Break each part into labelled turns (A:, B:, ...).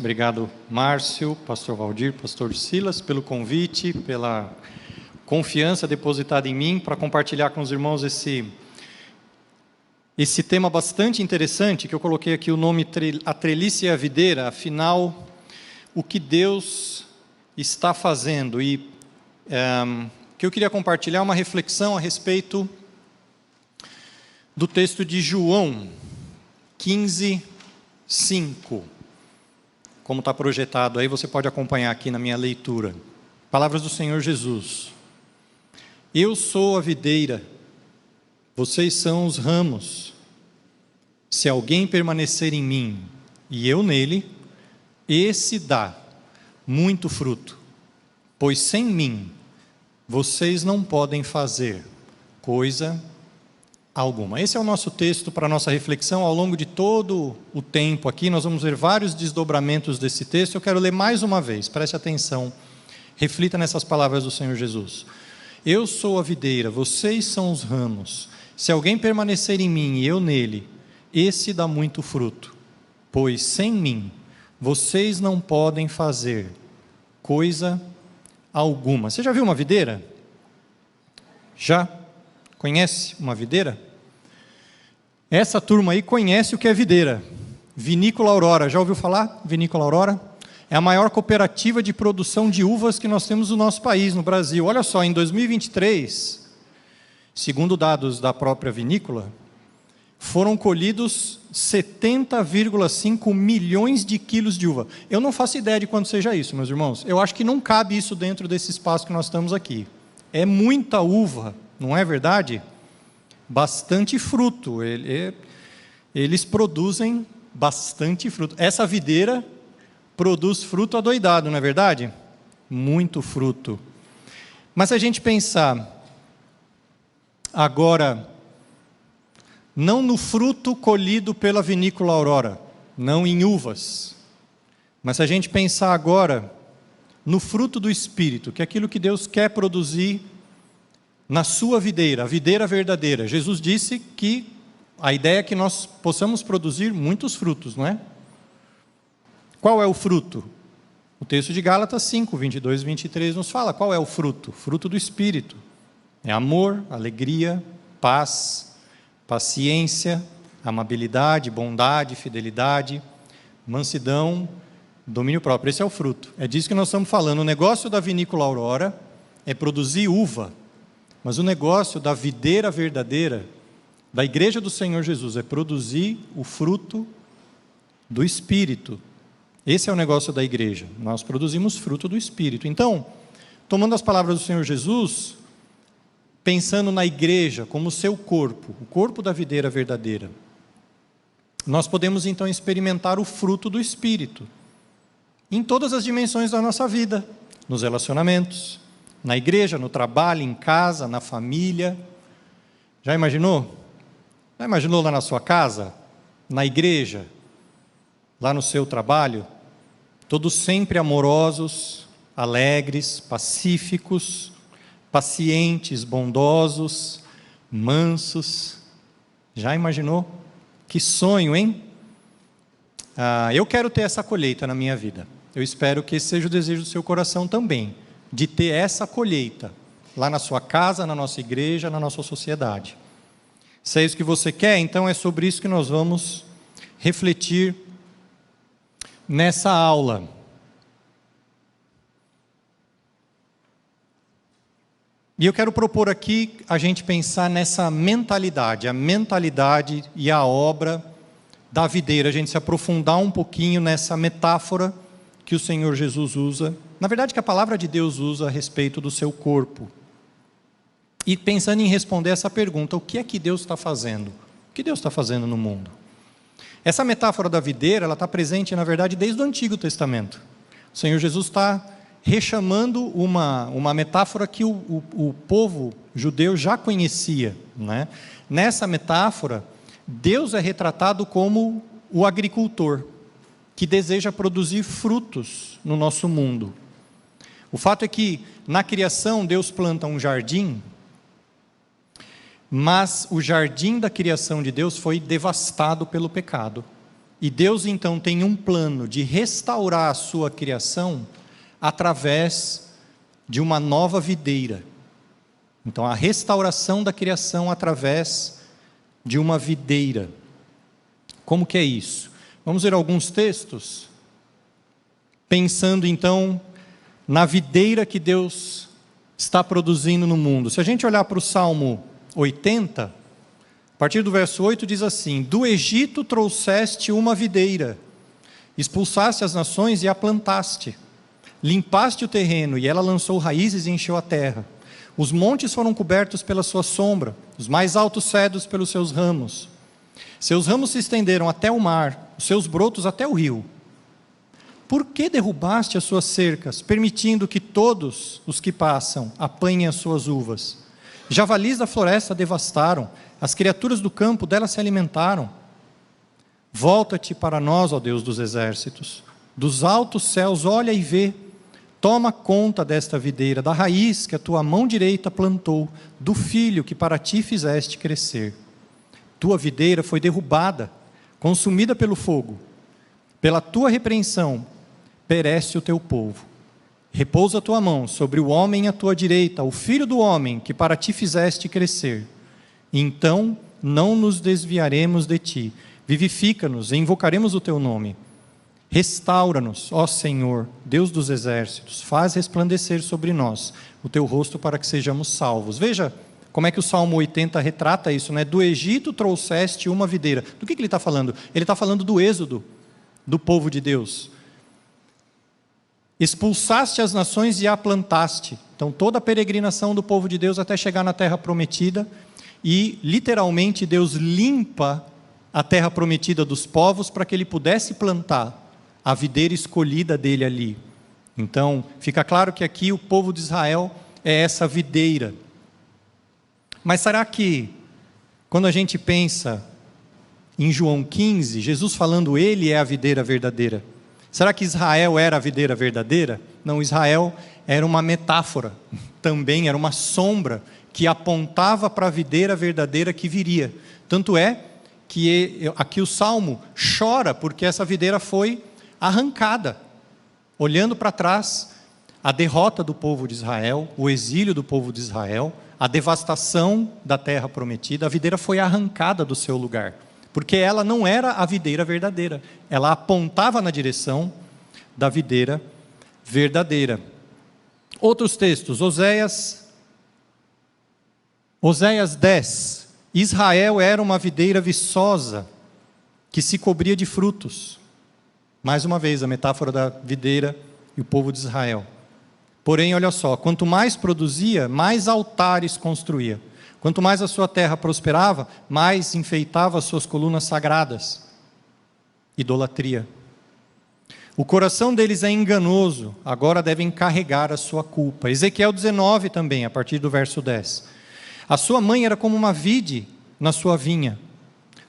A: Obrigado, Márcio, pastor Valdir, pastor Silas, pelo convite, pela confiança depositada em mim para compartilhar com os irmãos esse tema bastante interessante, que eu coloquei aqui o nome A Treliça e a Videira, afinal, o que Deus está fazendo. E que eu queria compartilhar uma reflexão a respeito do texto de João 15, 5. Como está projetado aí, você pode acompanhar aqui na minha leitura. Palavras do Senhor Jesus. Eu sou a videira, vocês são os ramos. Se alguém permanecer em mim e eu nele, esse dá muito fruto. Pois sem mim, vocês não podem fazer coisa alguma. Esse é o nosso texto para a nossa reflexão. Ao longo de todo o tempo aqui, nós vamos ver vários desdobramentos desse texto. Eu quero ler mais uma vez, preste atenção, reflita nessas palavras do Senhor Jesus. Eu sou a videira, vocês são os ramos. Se alguém permanecer em mim e eu nele, esse dá muito fruto. Pois sem mim, vocês não podem fazer coisa alguma. Você já viu uma videira? Já? Conhece uma videira? Essa turma aí conhece o que é videira. Vinícola Aurora, já ouviu falar? Vinícola Aurora? É a maior cooperativa de produção de uvas que nós temos no nosso país, no Brasil. Olha só, em 2023, segundo dados da própria vinícola, foram colhidos 70,5 milhões de quilos de uva. Eu não faço ideia de quanto seja isso, meus irmãos. Eu acho que não cabe isso dentro desse espaço que nós estamos aqui. É muita uva, não é verdade? Bastante fruto, eles produzem bastante fruto. Essa videira produz fruto adoidado, não é verdade? Muito fruto. Mas se a gente pensar agora, não no fruto colhido pela vinícola Aurora, não em uvas, mas se a gente pensar agora no fruto do Espírito, que é aquilo que Deus quer produzir na sua videira, a videira verdadeira. Jesus disse que a ideia é que nós possamos produzir muitos frutos, não é? Qual é o fruto? O texto de Gálatas 5, 22 e 23 nos fala qual é o fruto. Fruto do Espírito. É amor, alegria, paz, paciência, amabilidade, bondade, fidelidade, mansidão, domínio próprio. Esse é o fruto. É disso que nós estamos falando. O negócio da vinícola Aurora é produzir uva. Mas o negócio da videira verdadeira, da igreja do Senhor Jesus, é produzir o fruto do Espírito. Esse é o negócio da igreja. Nós produzimos fruto do Espírito. Então, tomando as palavras do Senhor Jesus, pensando na igreja como seu corpo, o corpo da videira verdadeira, nós podemos então experimentar o fruto do Espírito em todas as dimensões da nossa vida, nos relacionamentos, na igreja, no trabalho, em casa, na família. Já imaginou? Já imaginou lá na sua casa, na igreja, lá no seu trabalho? Todos sempre amorosos, alegres, pacíficos, pacientes, bondosos, mansos. Já imaginou? Que sonho, hein? Eu quero ter essa colheita na minha vida. Eu espero que esse seja o desejo do seu coração também, de ter essa colheita lá na sua casa, na nossa igreja, na nossa sociedade. Se é isso que você quer, então é sobre isso que nós vamos refletir nessa aula. E eu quero propor aqui a gente pensar nessa mentalidade, a mentalidade e a obra da videira, a gente se aprofundar um pouquinho nessa metáfora que o Senhor Jesus usa, na verdade que a palavra de Deus usa a respeito do seu corpo. E pensando em responder essa pergunta, o que é que Deus está fazendo? O que Deus está fazendo no mundo? Essa metáfora da videira, ela está presente, na verdade, desde o Antigo Testamento. O Senhor Jesus está rechamando uma metáfora que o povo judeu já conhecia, né? Nessa metáfora, Deus é retratado como o agricultor, que deseja produzir frutos no nosso mundo. O fato é que, na criação, Deus planta um jardim, mas o jardim da criação de Deus foi devastado pelo pecado. E Deus então tem um plano de restaurar a sua criação através de uma nova videira. Então, a restauração da criação através de uma videira. Como que é isso? Vamos ver alguns textos, pensando então na videira que Deus está produzindo no mundo. Se a gente olhar para o Salmo 80, a partir do verso 8 diz assim: do Egito trouxeste uma videira, expulsaste as nações e a plantaste, limpaste o terreno e ela lançou raízes e encheu a terra. Os montes foram cobertos pela sua sombra, os mais altos cedros pelos seus ramos. Seus ramos se estenderam até o mar, os seus brotos até o rio. Por que derrubaste as suas cercas, permitindo que todos os que passam apanhem as suas uvas? Javalis da floresta devastaram, as criaturas do campo dela se alimentaram. Volta-te para nós, ó Deus dos exércitos. Dos altos céus olha e vê. Toma conta desta videira, da raiz que a tua mão direita plantou, do filho que para ti fizeste crescer. Tua videira foi derrubada, consumida pelo fogo. Pela tua repreensão, perece o teu povo. Repousa a tua mão sobre o homem à tua direita, o filho do homem que para ti fizeste crescer. Então não nos desviaremos de ti. Vivifica-nos e invocaremos o teu nome. Restaura-nos, ó Senhor, Deus dos exércitos, faz resplandecer sobre nós o teu rosto para que sejamos salvos. Veja como é que o Salmo 80 retrata isso, né? Do Egito trouxeste uma videira. Do que ele está falando? Ele está falando do êxodo do povo de Deus. Expulsaste as nações e a plantaste. Então toda a peregrinação do povo de Deus até chegar na terra prometida, e literalmente Deus limpa a terra prometida dos povos para que ele pudesse plantar a videira escolhida dele ali. Então, fica claro que aqui o povo de Israel é essa videira. Mas será que, quando a gente pensa em João 15, Jesus falando ele é a videira verdadeira, será que Israel era a videira verdadeira? Não, Israel era uma metáfora, também era uma sombra que apontava para a videira verdadeira que viria. Tanto é que aqui o Salmo chora porque essa videira foi arrancada, olhando para trás a derrota do povo de Israel, o exílio do povo de Israel, a devastação da terra prometida. A videira foi arrancada do seu lugar, porque ela não era a videira verdadeira, ela apontava na direção da videira verdadeira. Outros textos, Oséias 10, Israel era uma videira viçosa, que se cobria de frutos. Mais uma vez, a metáfora da videira e o povo de Israel. Porém, olha só, quanto mais produzia, mais altares construía. Quanto mais a sua terra prosperava, mais enfeitava as suas colunas sagradas. Idolatria. O coração deles é enganoso, agora devem carregar a sua culpa. Ezequiel 19 também, a partir do verso 10. A sua mãe era como uma vide na sua vinha,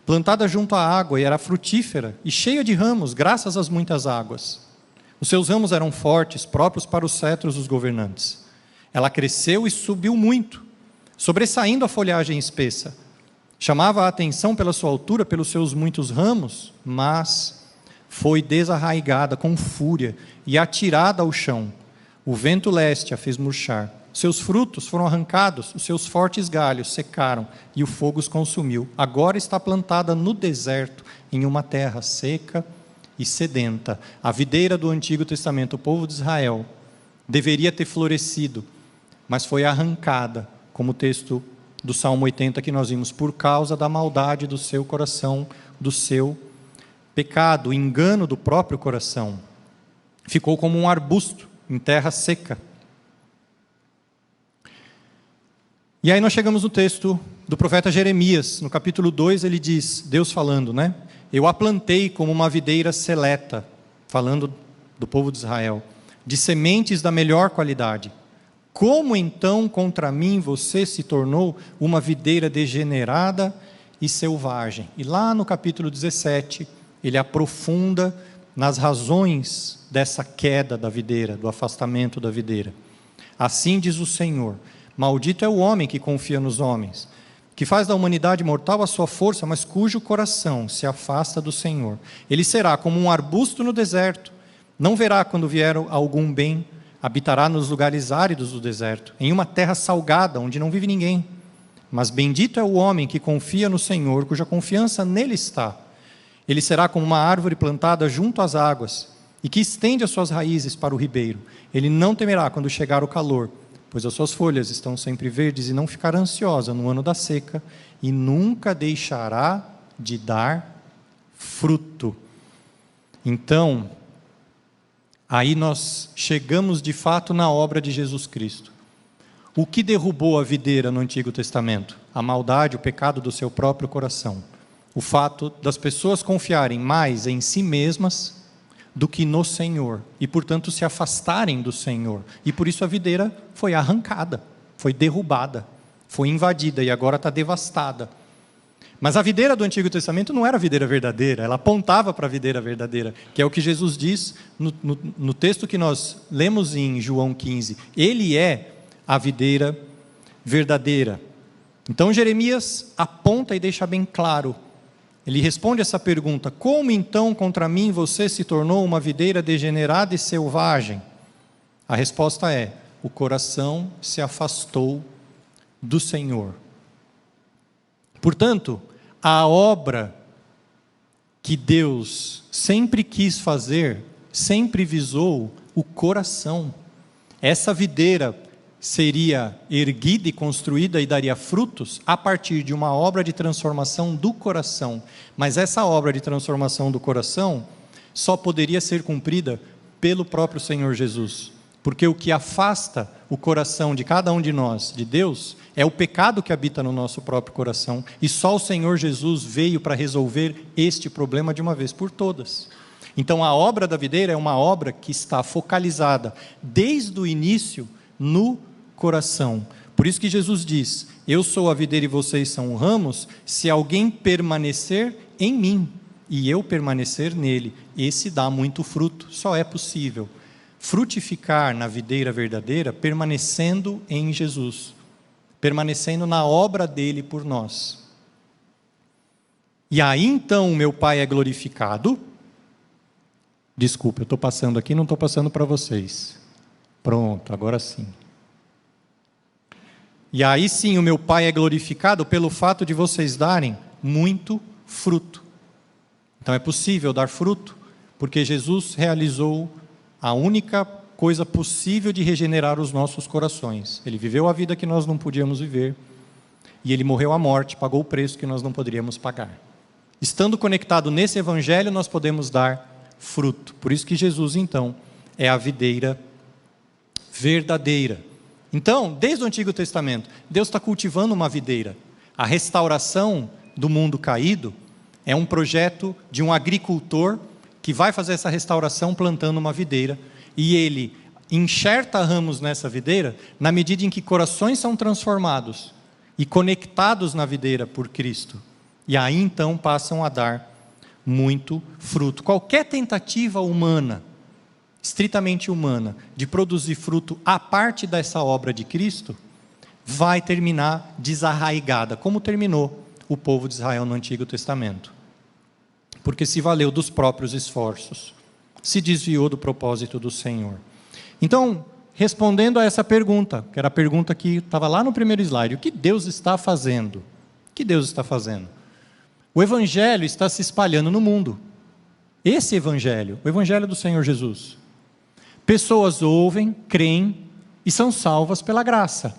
A: plantada junto à água, e era frutífera e cheia de ramos, graças às muitas águas. Os seus ramos eram fortes, próprios para os cetros dos governantes. Ela cresceu e subiu muito, sobressaindo a folhagem espessa. Chamava a atenção pela sua altura, pelos seus muitos ramos, mas foi desarraigada com fúria e atirada ao chão. O vento leste a fez murchar. Seus frutos foram arrancados, os seus fortes galhos secaram e o fogo os consumiu. Agora está plantada no deserto, em uma terra seca e sedenta. A videira do Antigo Testamento, o povo de Israel, deveria ter florescido, mas foi arrancada, como o texto do Salmo 80 que nós vimos, por causa da maldade do seu coração, do seu pecado, o engano do próprio coração. Ficou como um arbusto em terra seca. E aí nós chegamos no texto do profeta Jeremias, no capítulo 2 ele diz, Deus falando, né? Eu a plantei como uma videira seleta, falando do povo de Israel, de sementes da melhor qualidade. Como então contra mim você se tornou uma videira degenerada e selvagem? E lá no capítulo 17, ele aprofunda nas razões dessa queda da videira, do afastamento da videira. Assim diz o Senhor: maldito é o homem que confia nos homens, que faz da humanidade mortal a sua força, mas cujo coração se afasta do Senhor. Ele será como um arbusto no deserto, não verá quando vier algum bem, habitará nos lugares áridos do deserto, em uma terra salgada, onde não vive ninguém. Mas bendito é o homem que confia no Senhor, cuja confiança nele está. Ele será como uma árvore plantada junto às águas, e que estende as suas raízes para o ribeiro. Ele não temerá quando chegar o calor, pois as suas folhas estão sempre verdes, e não ficará ansiosa no ano da seca, e nunca deixará de dar fruto. Então, aí nós chegamos de fato na obra de Jesus Cristo. O que derrubou a videira no Antigo Testamento? A maldade, o pecado do seu próprio coração. O fato das pessoas confiarem mais em si mesmas do que no Senhor, e portanto se afastarem do Senhor. E por isso a videira foi arrancada, foi derrubada, foi invadida e agora está devastada. Mas a videira do Antigo Testamento não era a videira verdadeira, ela apontava para a videira verdadeira, que é o que Jesus diz no texto que nós lemos em João 15. Ele é a videira verdadeira. Então Jeremias aponta e deixa bem claro. Ele responde essa pergunta: como então contra mim você se tornou uma videira degenerada e selvagem? A resposta é: o coração se afastou do Senhor. Portanto, a obra que Deus sempre quis fazer, sempre visou o coração. Essa videira seria erguida e construída e daria frutos a partir de uma obra de transformação do coração. Mas essa obra de transformação do coração só poderia ser cumprida pelo próprio Senhor Jesus. Porque o que afasta o coração de cada um de nós de Deus é o pecado que habita no nosso próprio coração. E só o Senhor Jesus veio para resolver este problema de uma vez por todas. Então a obra da videira é uma obra que está focalizada desde o início no coração. Por isso que Jesus diz: eu sou a videira e vocês são ramos. Se alguém permanecer em mim e eu permanecer nele, esse dá muito fruto. Só é possível frutificar na videira verdadeira permanecendo em Jesus, permanecendo na obra dele por nós. E aí então o meu Pai é glorificado. Desculpa, eu estou passando aqui, não estou passando para vocês. Pronto, agora sim. E aí sim o meu Pai é glorificado pelo fato de vocês darem muito fruto. Então é possível dar fruto, porque Jesus realizou a única coisa possível de regenerar os nossos corações. Ele viveu a vida que nós não podíamos viver, e Ele morreu a morte, pagou o preço que nós não poderíamos pagar. Estando conectado nesse Evangelho, nós podemos dar fruto. Por isso que Jesus, então, é a videira verdadeira. Então, desde o Antigo Testamento, Deus está cultivando uma videira. A restauração do mundo caído é um projeto de um agricultor que vai fazer essa restauração plantando uma videira, e ele enxerta ramos nessa videira na medida em que corações são transformados e conectados na videira por Cristo. E aí então passam a dar muito fruto. Qualquer tentativa humana, estritamente humana, de produzir fruto à parte dessa obra de Cristo, vai terminar desarraigada, como terminou o povo de Israel no Antigo Testamento. Porque se valeu dos próprios esforços, se desviou do propósito do Senhor. Então, respondendo a essa pergunta, que era a pergunta que estava lá no primeiro slide: o que Deus está fazendo? O que Deus está fazendo? O Evangelho está se espalhando no mundo. Esse Evangelho, o Evangelho do Senhor Jesus. Pessoas ouvem, creem e são salvas pela graça.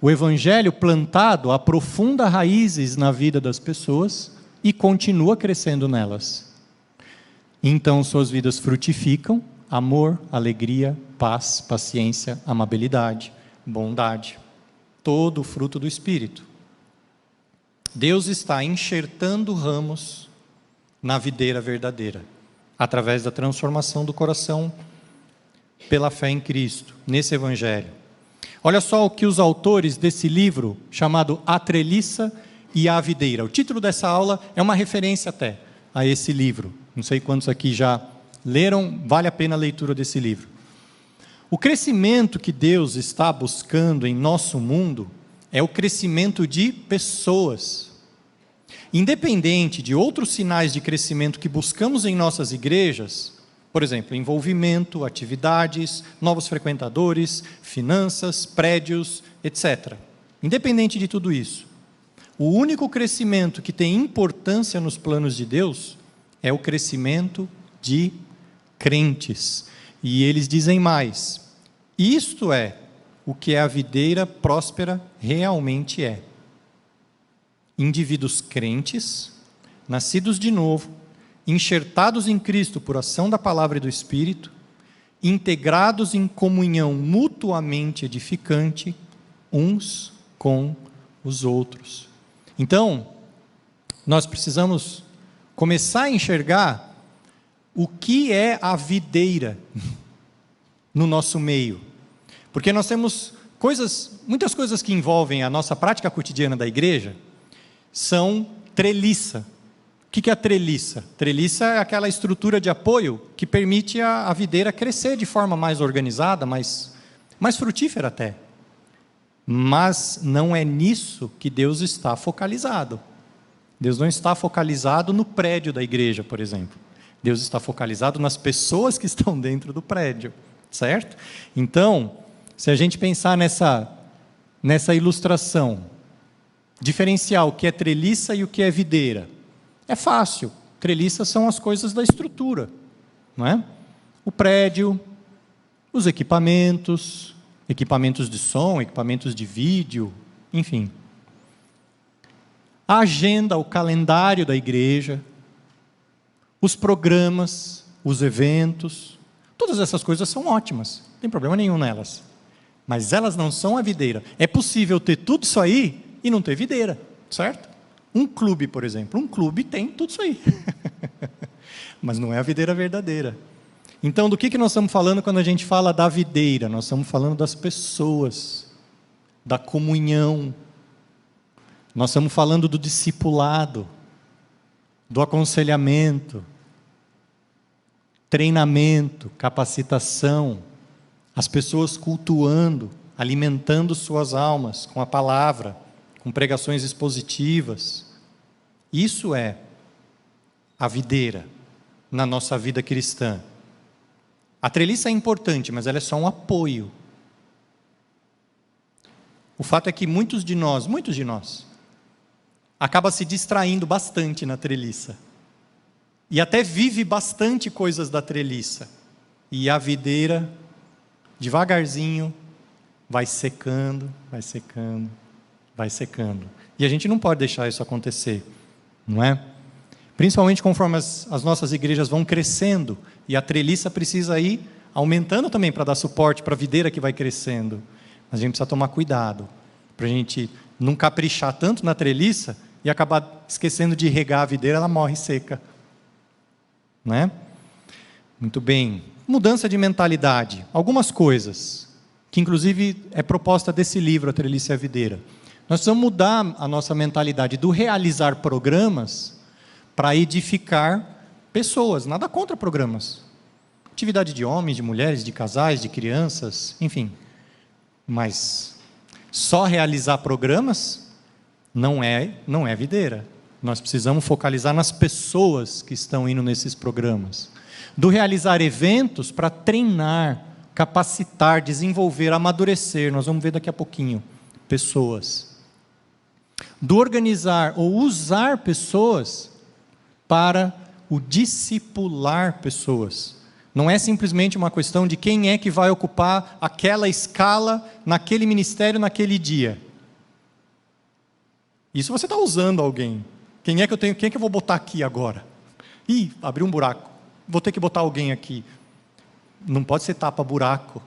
A: O Evangelho plantado aprofunda raízes na vida das pessoas e continua crescendo nelas. Então suas vidas frutificam amor, alegria, paz, paciência, amabilidade, bondade, todo o fruto do Espírito. Deus está enxertando ramos na videira verdadeira, através da transformação do coração pela fé em Cristo, nesse Evangelho. Olha só o que os autores desse livro, chamado A Treliça e a Videira. O título dessa aula é uma referência até a esse livro. Não sei quantos aqui já leram, vale a pena a leitura desse livro. O crescimento que Deus está buscando em nosso mundo é o crescimento de pessoas. Independente de outros sinais de crescimento que buscamos em nossas igrejas, por exemplo, envolvimento, atividades, novos frequentadores, finanças, prédios, etc. Independente de tudo isso, o único crescimento que tem importância nos planos de Deus é o crescimento de crentes. E eles dizem mais: isto é o que a videira próspera realmente é. Indivíduos crentes, nascidos de novo, enxertados em Cristo por ação da palavra e do Espírito, integrados em comunhão mutuamente edificante, uns com os outros. Então, nós precisamos começar a enxergar o que é a videira no nosso meio. Porque nós temos muitas coisas que envolvem a nossa prática cotidiana da igreja, são treliça. O que é a treliça? Treliça é aquela estrutura de apoio que permite a videira crescer de forma mais organizada, mais frutífera até. Mas não é nisso que Deus está focalizado. Deus não está focalizado no prédio da igreja, por exemplo. Deus está focalizado nas pessoas que estão dentro do prédio, certo? Então, se a gente pensar nessa ilustração, diferenciar o que é treliça e o que é videira, é fácil. Treliças são as coisas da estrutura, não é? O prédio, os equipamentos de som, equipamentos de vídeo, enfim. A agenda, o calendário da igreja, os programas, os eventos, todas essas coisas são ótimas, não tem problema nenhum nelas. Mas elas não são a videira. É possível ter tudo isso aí e não ter videira, certo? Um clube, por exemplo, um clube tem tudo isso aí. Mas não é a videira verdadeira. Então, do que nós estamos falando quando a gente fala da videira? Nós estamos falando das pessoas, da comunhão. Nós estamos falando do discipulado, do aconselhamento, treinamento, capacitação, as pessoas cultuando, alimentando suas almas com a palavra, com pregações expositivas. Isso é a videira na nossa vida cristã. A treliça é importante, mas ela é só um apoio. O fato é que muitos de nós, acaba se distraindo bastante na treliça. E até vive bastante coisas da treliça. E a videira, devagarzinho, vai secando, vai secando, vai secando. E a gente não pode deixar isso acontecer, não é? Principalmente conforme as nossas igrejas vão crescendo, e a treliça precisa ir aumentando também para dar suporte para a videira que vai crescendo. Mas a gente precisa tomar cuidado, para a gente não caprichar tanto na treliça e acabar esquecendo de regar a videira, ela morre seca. Não é? Muito bem. Mudança de mentalidade. Algumas coisas, que inclusive é proposta desse livro, A Treliça e a Videira. Nós precisamos mudar a nossa mentalidade do realizar programas para edificar pessoas. Nada contra programas. Atividade de homens, de mulheres, de casais, de crianças, enfim. Mas só realizar programas não é videira. Nós precisamos focalizar nas pessoas que estão indo nesses programas. Do realizar eventos para treinar, capacitar, desenvolver, amadurecer. Nós vamos ver daqui a pouquinho. Pessoas. Do organizar ou usar pessoas para o discipular pessoas. Não é simplesmente uma questão de quem é que vai ocupar aquela escala, naquele ministério, naquele dia. Isso você está usando alguém. Quem é que eu vou botar aqui agora? Ih, abriu um buraco. Vou ter que botar alguém aqui. Não pode ser tapa-buraco.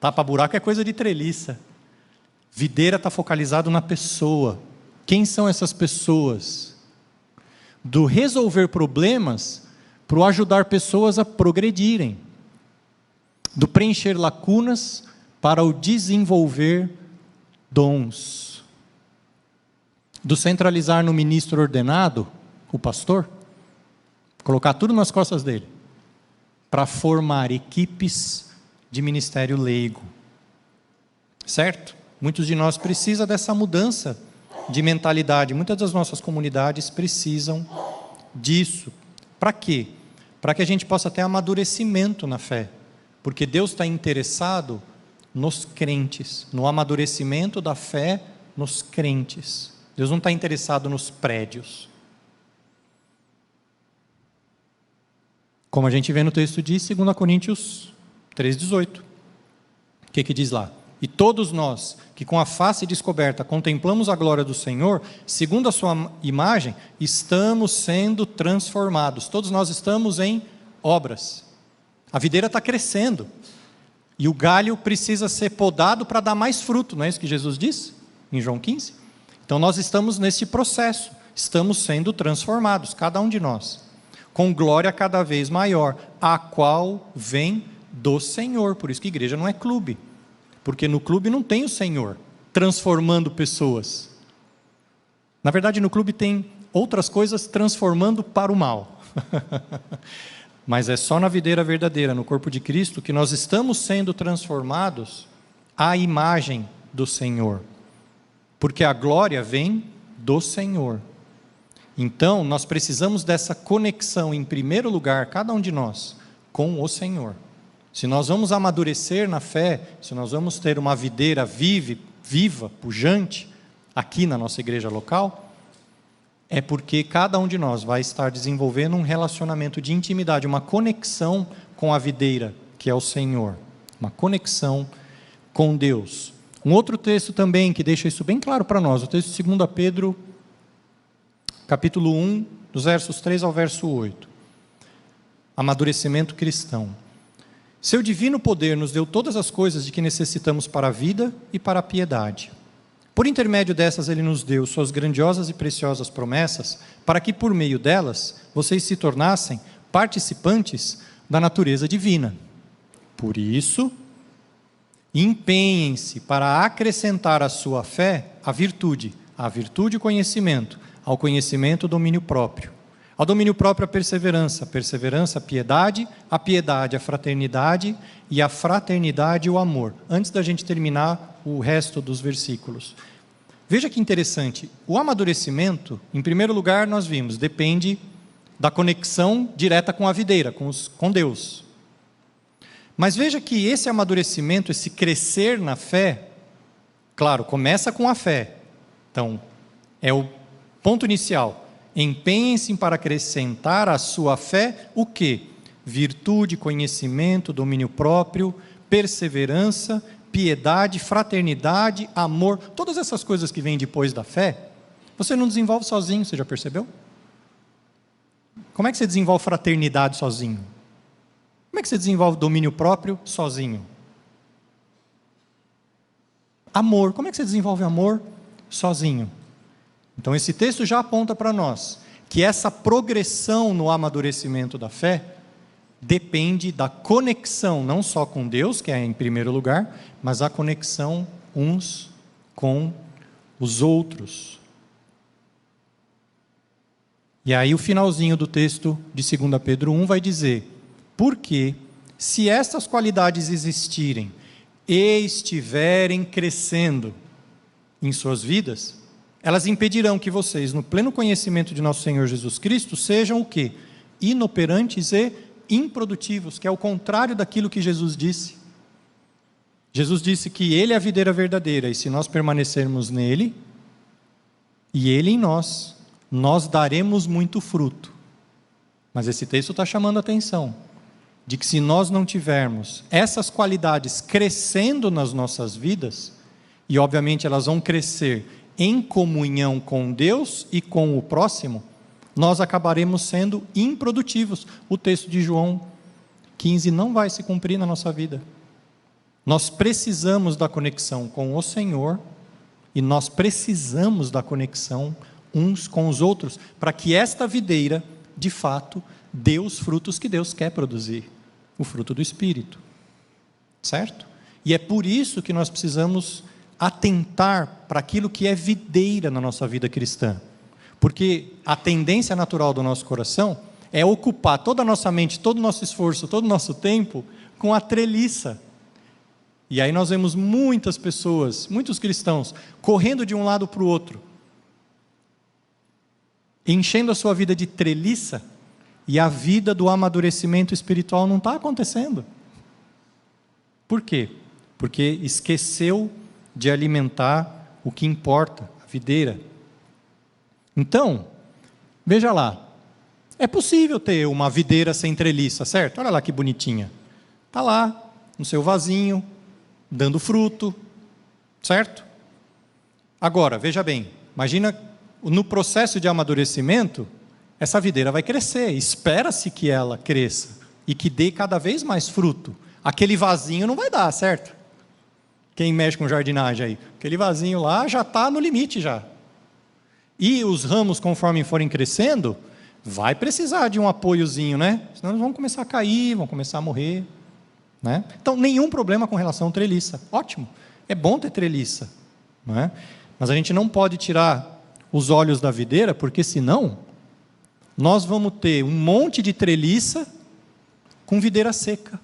A: Tapa-buraco é coisa de treliça. Videira está focalizado na pessoa. Quem são essas pessoas? Do resolver problemas para o ajudar pessoas a progredirem. Do preencher lacunas para o desenvolver dons. Do centralizar no ministro ordenado, o pastor, colocar tudo nas costas dele, para formar equipes de ministério leigo. Certo? Muitos de nós precisam dessa mudança de mentalidade. Muitas das nossas comunidades precisam disso. Para quê? Para que a gente possa ter amadurecimento na fé. Porque Deus está interessado nos crentes, no amadurecimento da fé nos crentes. Deus não está interessado nos prédios. Como a gente vê no texto de 2 Coríntios 3,18. O que diz lá? E todos nós, que com a face descoberta contemplamos a glória do Senhor, segundo a sua imagem, estamos sendo transformados. Todos nós estamos em obras. A videira está crescendo. E o galho precisa ser podado para dar mais fruto. Não é isso que Jesus disse em João 15? Então nós estamos nesse processo. Estamos sendo transformados, cada um de nós, com glória cada vez maior, a qual vem do Senhor. Por isso que igreja não é clube. Porque no clube não tem o Senhor transformando pessoas. Na verdade, no clube tem outras coisas transformando para o mal. Mas é só na videira verdadeira, no corpo de Cristo, que nós estamos sendo transformados à imagem do Senhor. Porque a glória vem do Senhor. Então, nós precisamos dessa conexão, em primeiro lugar, cada um de nós, com o Senhor. Se nós vamos amadurecer na fé, se nós vamos ter uma videira viva, pujante, aqui na nossa igreja local, é porque cada um de nós vai estar desenvolvendo um relacionamento de intimidade, uma conexão com a videira, que é o Senhor. Uma conexão com Deus. Um outro texto também que deixa isso bem claro para nós, o texto de 2 Pedro, capítulo 1, dos versos 3 ao verso 8. Amadurecimento cristão. Seu divino poder nos deu todas as coisas de que necessitamos para a vida e para a piedade. Por intermédio dessas, Ele nos deu suas grandiosas e preciosas promessas, para que por meio delas, vocês se tornassem participantes da natureza divina. Por isso, empenhem-se para acrescentar à sua fé a virtude o conhecimento, ao conhecimento o domínio próprio. Ao domínio próprio a perseverança a piedade, a fraternidade e a fraternidade o amor. Antes da gente terminar o resto dos versículos. Veja que interessante, o amadurecimento, em primeiro lugar nós vimos, depende da conexão direta com a videira, com Deus. Mas veja que esse amadurecimento, esse crescer na fé, claro, começa com a fé. Então, é o ponto inicial. Empenhem-se para acrescentar à sua fé o quê? Virtude, conhecimento, domínio próprio, perseverança, piedade, fraternidade, amor. Todas essas coisas que vêm depois da fé, você não desenvolve sozinho, você já percebeu? Como é que você desenvolve fraternidade sozinho? Como é que você desenvolve domínio próprio sozinho? Amor, como é que você desenvolve amor sozinho? Então esse texto já aponta para nós que essa progressão no amadurecimento da fé depende da conexão, não só com Deus, que é em primeiro lugar, mas a conexão uns com os outros. E aí o finalzinho do texto de 2 Pedro 1 vai dizer: porque se estas qualidades existirem e estiverem crescendo em suas vidas, elas impedirão que vocês, no pleno conhecimento de nosso Senhor Jesus Cristo, sejam o quê? Inoperantes e improdutivos, que é o contrário daquilo que Jesus disse. Jesus disse que Ele é a videira verdadeira, e se nós permanecermos nele, e Ele em nós, nós daremos muito fruto. Mas esse texto está chamando a atenção, de que se nós não tivermos essas qualidades crescendo nas nossas vidas, e obviamente elas vão crescer em comunhão com Deus e com o próximo, nós acabaremos sendo improdutivos. O texto de João 15 não vai se cumprir na nossa vida. Nós precisamos da conexão com o Senhor e nós precisamos da conexão uns com os outros, para que esta videira, de fato, dê os frutos que Deus quer produzir, o fruto do Espírito, certo? E é por isso que nós precisamos atentar para aquilo que é videira na nossa vida cristã, porque a tendência natural do nosso coração é ocupar toda a nossa mente, todo o nosso esforço, todo o nosso tempo com a treliça. E aí nós vemos muitas pessoas, muitos cristãos, correndo de um lado para o outro, enchendo a sua vida de treliça, e a vida do amadurecimento espiritual não está acontecendo. Por quê? Porque esqueceu de alimentar o que importa, a videira. Então, veja lá, é possível ter uma videira sem treliça, certo? Olha lá que bonitinha. Está lá, no seu vasinho, dando fruto, certo? Agora, veja bem, imagina no processo de amadurecimento, essa videira vai crescer, espera-se que ela cresça e que dê cada vez mais fruto. Aquele vasinho não vai dar, certo? Quem mexe com jardinagem aí, aquele vasinho lá já está no limite já. E os ramos, conforme forem crescendo, vai precisar de um apoiozinho, né? Senão eles vão começar a cair, vão começar a morrer, né? Então, nenhum problema com relação à treliça. Ótimo, é bom ter treliça, não é? Mas a gente não pode tirar os olhos da videira, porque senão nós vamos ter um monte de treliça com videira seca,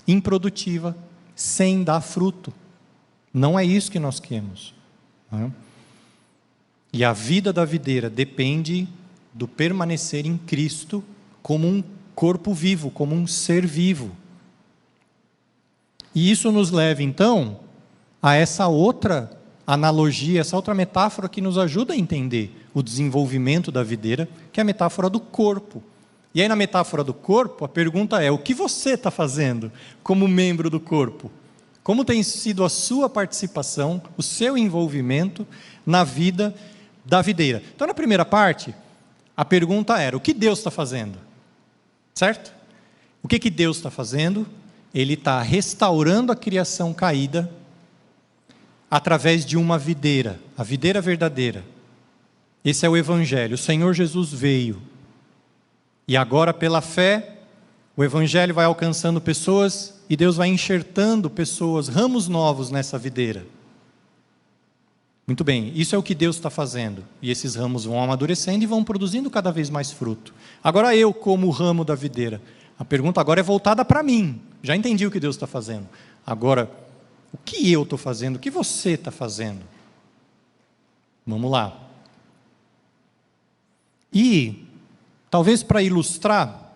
A: improdutiva, sem dar fruto. Não é isso que nós queremos, não é? E a vida da videira depende do permanecer em Cristo como um corpo vivo, como um ser vivo. E isso nos leva, então, a essa outra analogia, essa outra metáfora que nos ajuda a entender o desenvolvimento da videira, que é a metáfora do corpo. E aí, na metáfora do corpo, a pergunta é: o que você está fazendo como membro do corpo? Como tem sido a sua participação, o seu envolvimento na vida da videira? Então, na primeira parte, a pergunta era: o que Deus está fazendo? Certo? O que Deus está fazendo? Ele está restaurando a criação caída através de uma videira, a videira verdadeira. Esse é o Evangelho. O Senhor Jesus veio. E agora, pela fé, o Evangelho vai alcançando pessoas e Deus vai enxertando pessoas, ramos novos nessa videira. Muito bem, isso é o que Deus está fazendo. E esses ramos vão amadurecendo e vão produzindo cada vez mais fruto. Agora eu, como o ramo da videira, a pergunta agora é voltada para mim. Já entendi o que Deus está fazendo. Agora, o que eu estou fazendo? O que você está fazendo? Vamos lá. E, talvez para ilustrar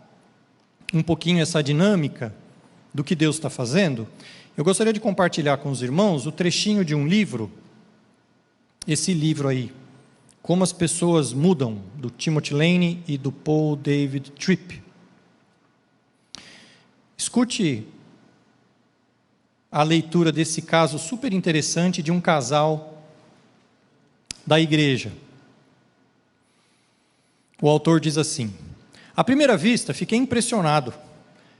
A: um pouquinho essa dinâmica do que Deus está fazendo, eu gostaria de compartilhar com os irmãos o trechinho de um livro, esse livro aí, Como as Pessoas Mudam, do Timothy Lane e do Paul David Tripp. Escute a leitura desse caso super interessante de um casal da igreja. O autor diz assim: à primeira vista, fiquei impressionado.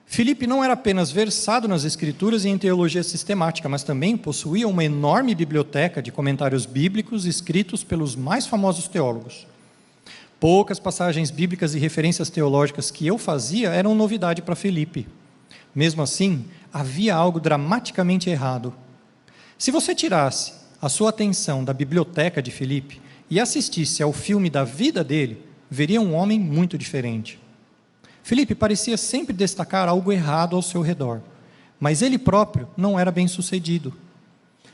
A: Filipe não era apenas versado nas Escrituras e em teologia sistemática, mas também possuía uma enorme biblioteca de comentários bíblicos escritos pelos mais famosos teólogos. Poucas passagens bíblicas e referências teológicas que eu fazia eram novidade para Filipe. Mesmo assim, havia algo dramaticamente errado. Se você tirasse a sua atenção da biblioteca de Filipe e assistisse ao filme da vida dele, veria um homem muito diferente. Filipe parecia sempre destacar algo errado ao seu redor, mas ele próprio não era bem-sucedido.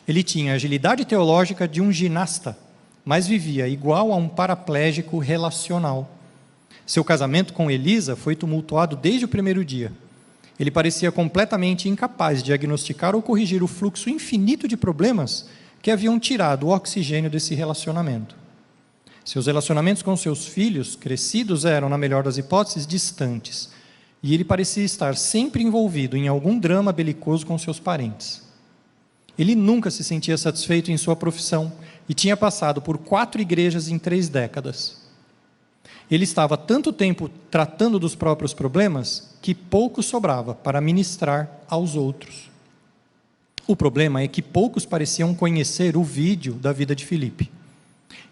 A: Ele tinha a agilidade teológica de um ginasta, mas vivia igual a um paraplégico relacional. Seu casamento com Elisa foi tumultuado desde o primeiro dia. Ele parecia completamente incapaz de diagnosticar ou corrigir o fluxo infinito de problemas que haviam tirado o oxigênio desse relacionamento. Seus relacionamentos com seus filhos crescidos eram, na melhor das hipóteses, distantes, e ele parecia estar sempre envolvido em algum drama belicoso com seus parentes. Ele nunca se sentia satisfeito em sua profissão e tinha passado por 4 igrejas em 3 décadas. Ele estava tanto tempo tratando dos próprios problemas que pouco sobrava para ministrar aos outros. O problema é que poucos pareciam conhecer o vídeo da vida de Filipe.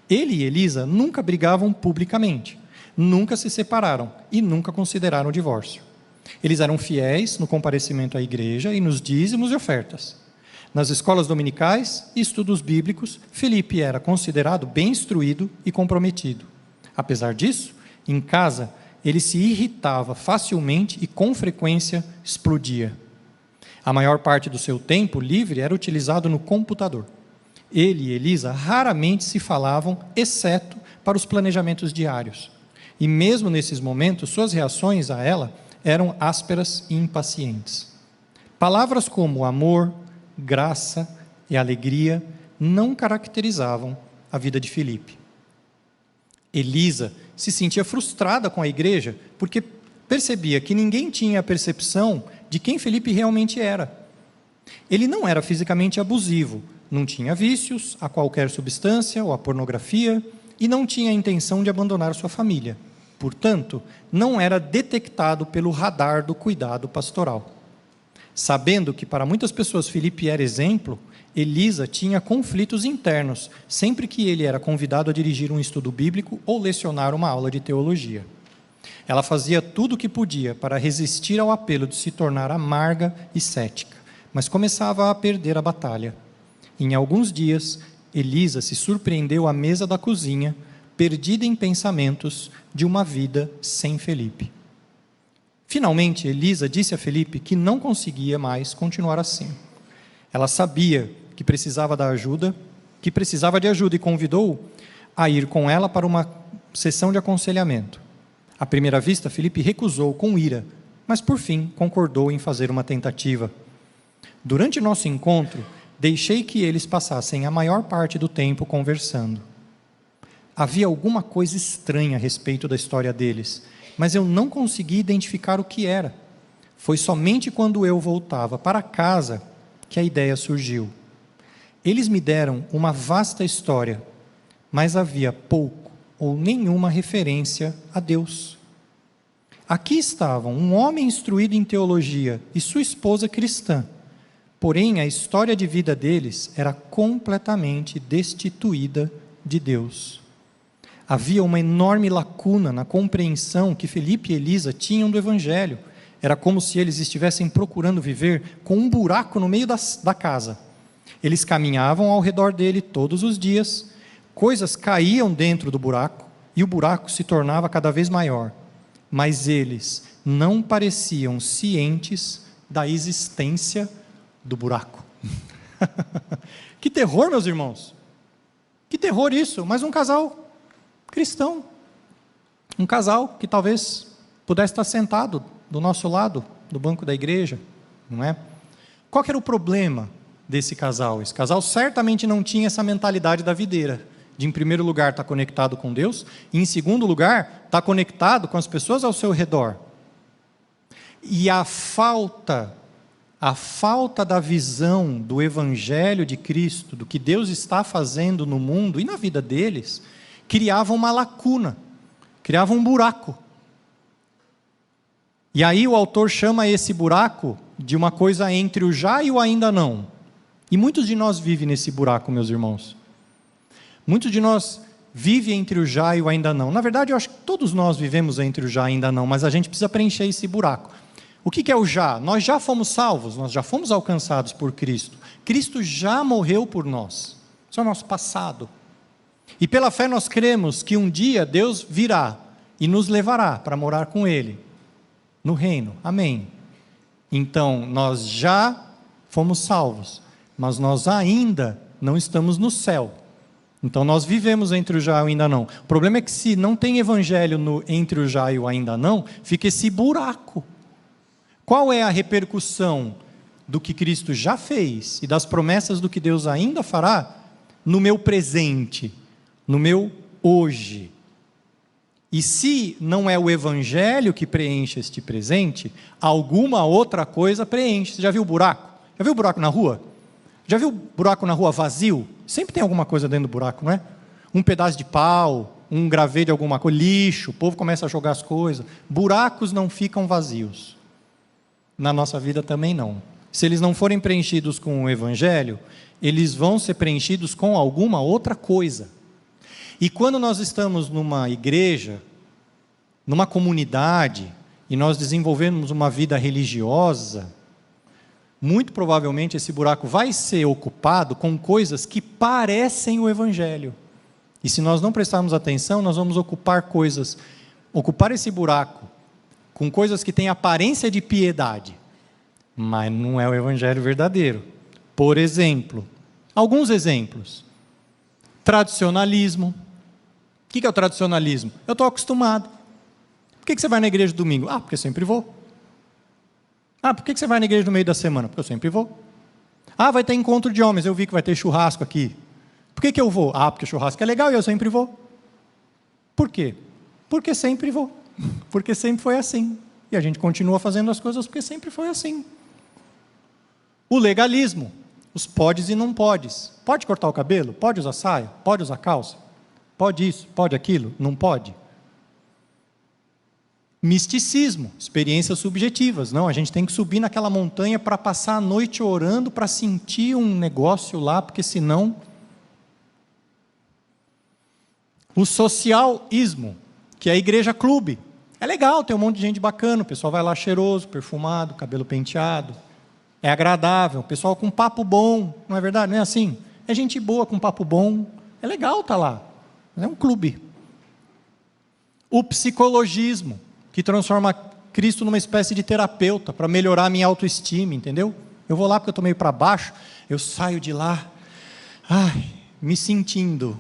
A: Ele e Elisa nunca brigavam publicamente, nunca se separaram e nunca consideraram o divórcio. Eles eram fiéis no comparecimento à igreja e nos dízimos e ofertas. Nas escolas dominicais e estudos bíblicos, Filipe era considerado bem instruído e comprometido. Apesar disso, em casa, ele se irritava facilmente e com frequência explodia. A maior parte do seu tempo livre era utilizado no computador. Ele e Elisa raramente se falavam, exceto para os planejamentos diários. E mesmo nesses momentos, suas reações a ela eram ásperas e impacientes. Palavras como amor, graça e alegria não caracterizavam a vida de Filipe. Elisa se sentia frustrada com a igreja porque percebia que ninguém tinha a percepção de quem Filipe realmente era. Ele não era fisicamente abusivo, não tinha vícios a qualquer substância ou a pornografia e não tinha a intenção de abandonar sua família. Portanto, não era detectado pelo radar do cuidado pastoral. Sabendo que para muitas pessoas Filipe era exemplo, Elisa tinha conflitos internos sempre que ele era convidado a dirigir um estudo bíblico ou lecionar uma aula de teologia. Ela fazia tudo o que podia para resistir ao apelo de se tornar amarga e cética, mas começava a perder a batalha. Em alguns dias, Elisa se surpreendeu à mesa da cozinha, perdida em pensamentos de uma vida sem Filipe. Finalmente, Elisa disse a Filipe que não conseguia mais continuar assim. Ela sabia que precisava de ajuda e convidou-o a ir com ela para uma sessão de aconselhamento. À primeira vista, Filipe recusou com ira, mas por fim concordou em fazer uma tentativa. Durante nosso encontro, deixei que eles passassem a maior parte do tempo conversando. Havia alguma coisa estranha a respeito da história deles, mas eu não consegui identificar o que era. Foi somente quando eu voltava para casa que a ideia surgiu. Eles me deram uma vasta história, mas havia pouco ou nenhuma referência a Deus. Aqui estavam um homem instruído em teologia e sua esposa cristã, porém a história de vida deles era completamente destituída de Deus. Havia uma enorme lacuna na compreensão que Filipe e Elisa tinham do Evangelho. Era como se eles estivessem procurando viver com um buraco no meio da casa. Eles caminhavam ao redor dele todos os dias, coisas caíam dentro do buraco e o buraco se tornava cada vez maior. Mas eles não pareciam cientes da existência do buraco. Que terror, meus irmãos! Que terror isso! Mas um casal cristão, um casal que talvez pudesse estar sentado do nosso lado, do banco da igreja, não é? Qual que era o problema desse casal? Esse casal certamente não tinha essa mentalidade da videira, de em primeiro lugar estar conectado com Deus, e em segundo lugar, estar conectado com as pessoas ao seu redor. E a falta da visão do Evangelho de Cristo, do que Deus está fazendo no mundo e na vida deles, criava uma lacuna, criava um buraco. E aí o autor chama esse buraco de uma coisa entre o já e o ainda não. E muitos de nós vivem nesse buraco, meus irmãos. Muitos de nós vivem entre o já e o ainda não. Na verdade, eu acho que todos nós vivemos entre o já e o ainda não, mas a gente precisa preencher esse buraco. O que é o já? Nós já fomos salvos, nós já fomos alcançados por Cristo. Cristo já morreu por nós. Isso é o nosso passado. E pela fé nós cremos que um dia Deus virá e nos levará para morar com Ele, no reino. Amém. Então, nós já fomos salvos, mas nós ainda não estamos no céu. Então, nós vivemos entre o já e o ainda não. O problema é que se não tem evangelho entre o já e o ainda não, fica esse buraco. Qual é a repercussão do que Cristo já fez e das promessas do que Deus ainda fará no meu presente, no meu hoje? E se não é o Evangelho que preenche este presente, alguma outra coisa preenche. Você já viu o buraco? Já viu o buraco na rua? Já viu o buraco na rua vazio? Sempre tem alguma coisa dentro do buraco, não é? Um pedaço de pau, um gravê de alguma coisa, lixo, o povo começa a jogar as coisas. Buracos não ficam vazios. Na nossa vida também não. Se eles não forem preenchidos com o Evangelho, eles vão ser preenchidos com alguma outra coisa. E quando nós estamos numa igreja, numa comunidade, e nós desenvolvemos uma vida religiosa, muito provavelmente esse buraco vai ser ocupado com coisas que parecem o Evangelho. E se nós não prestarmos atenção, nós vamos ocupar esse buraco com coisas que têm aparência de piedade, mas não é o evangelho verdadeiro. Por exemplo, alguns exemplos. Tradicionalismo. O que é o tradicionalismo? Eu estou acostumado. Por que você vai na igreja domingo? Ah, porque eu sempre vou. Ah, por que você vai na igreja no meio da semana? Porque eu sempre vou. Ah, vai ter encontro de homens, eu vi que vai ter churrasco aqui. Por que eu vou? Ah, porque churrasco é legal e eu sempre vou. Por quê? Porque sempre vou. Porque sempre foi assim. E a gente continua fazendo as coisas porque sempre foi assim. O legalismo. Os podes e não podes. Pode cortar o cabelo? Pode usar saia? Pode usar calça? Pode isso? Pode aquilo? Não pode? Misticismo, experiências subjetivas. Não, a gente tem que subir naquela montanha para passar a noite orando, para sentir um negócio lá, porque senão... O socialismo, que é a igreja clube. É legal, tem um monte de gente bacana, o pessoal vai lá cheiroso, perfumado, cabelo penteado. É agradável, o pessoal com papo bom, não é verdade? Não é assim? É gente boa com papo bom, é legal estar lá. É um clube. O psicologismo, que transforma Cristo numa espécie de terapeuta, para melhorar a minha autoestima, entendeu? Eu vou lá porque eu estou meio para baixo, eu saio de lá, me sentindo.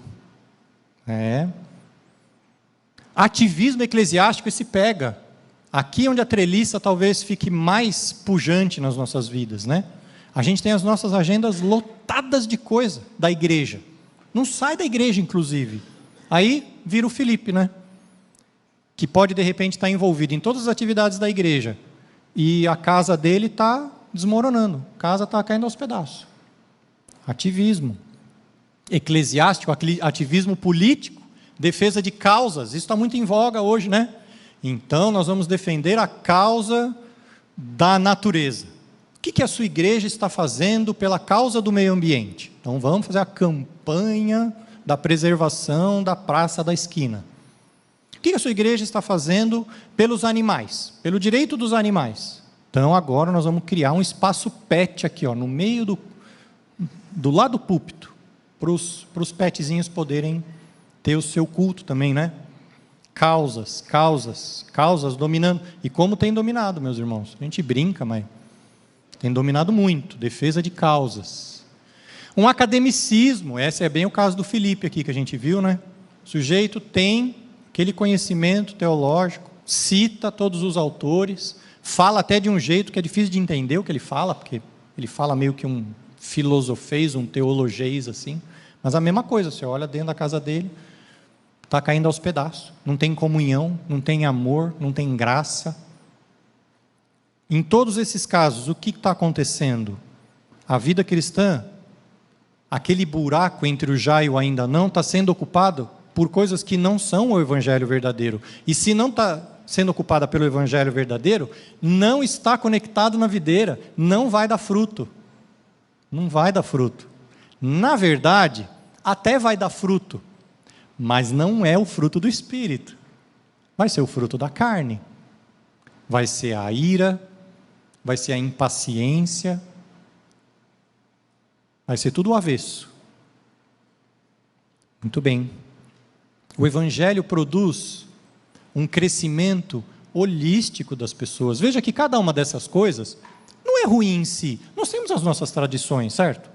A: Ativismo eclesiástico, esse pega. Aqui onde a treliça talvez fique mais pujante nas nossas vidas, né? A gente tem as nossas agendas lotadas de coisa da igreja. Não sai da igreja, inclusive. Aí vira o Felipe, né? Que pode de repente estar envolvido em todas as atividades da igreja. E a casa dele está desmoronando. A casa está caindo aos pedaços. Ativismo eclesiástico, ativismo político, defesa de causas. Isso está muito em voga hoje, né? Então, nós vamos defender a causa da natureza. O que a sua igreja está fazendo pela causa do meio ambiente? Então, vamos fazer a campanha da preservação da praça da esquina. O que a sua igreja está fazendo pelos animais? Pelo direito dos animais? Então, agora nós vamos criar um espaço pet aqui, no meio do lado do púlpito, para os petzinhos poderem ter o seu culto também, né? Causas dominando. E como tem dominado, meus irmãos? A gente brinca, mas tem dominado muito. Defesa de causas. Um academicismo, esse é bem o caso do Felipe aqui que a gente viu, né? O sujeito tem aquele conhecimento teológico, cita todos os autores, fala até de um jeito que é difícil de entender o que ele fala, porque ele fala meio que um filosofês, um teologês assim. Mas a mesma coisa, você olha dentro da casa dele, está caindo aos pedaços, não tem comunhão, não tem amor, não tem graça. Em todos esses casos, o que está acontecendo? A vida cristã, aquele buraco entre o já e o ainda não, está sendo ocupado por coisas que não são o evangelho verdadeiro. E se não está sendo ocupada pelo evangelho verdadeiro, não está conectado na videira, não vai dar fruto. Não vai dar fruto. Na verdade, até vai dar fruto, mas não é o fruto do Espírito. Vai ser o fruto da carne. Vai ser a ira, vai ser a impaciência, vai ser tudo o avesso. Muito bem. O Evangelho produz um crescimento holístico das pessoas. Veja que cada uma dessas coisas não é ruim em si. Nós temos as nossas tradições, certo?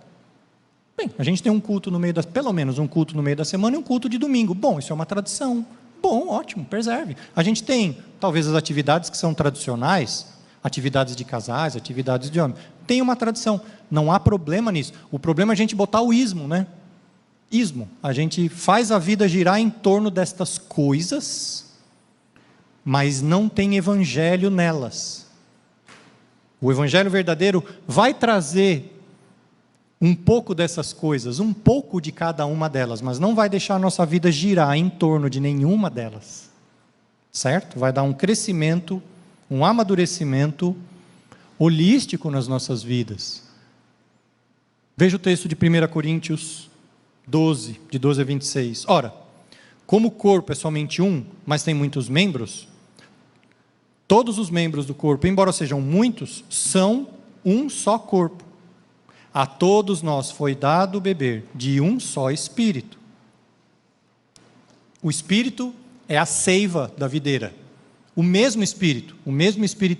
A: Bem, a gente tem um culto no meio pelo menos um culto no meio da semana e um culto de domingo. Bom, isso é uma tradição. Bom, ótimo, preserve. A gente tem, talvez, as atividades que são tradicionais, atividades de casais, atividades de homens. Tem uma tradição. Não há problema nisso. O problema é a gente botar o ismo, né? Ismo. A gente faz a vida girar em torno destas coisas, mas não tem evangelho nelas. O evangelho verdadeiro vai trazer um pouco dessas coisas, um pouco de cada uma delas, mas não vai deixar a nossa vida girar em torno de nenhuma delas. Certo? Vai dar um crescimento, um amadurecimento holístico nas nossas vidas. Veja o texto de 1 Coríntios 12, de 12 a 26. Ora, como o corpo é somente um, mas tem muitos membros, todos os membros do corpo, embora sejam muitos, são um só corpo. A todos nós foi dado beber de um só Espírito. O Espírito é a seiva da videira. O mesmo Espírito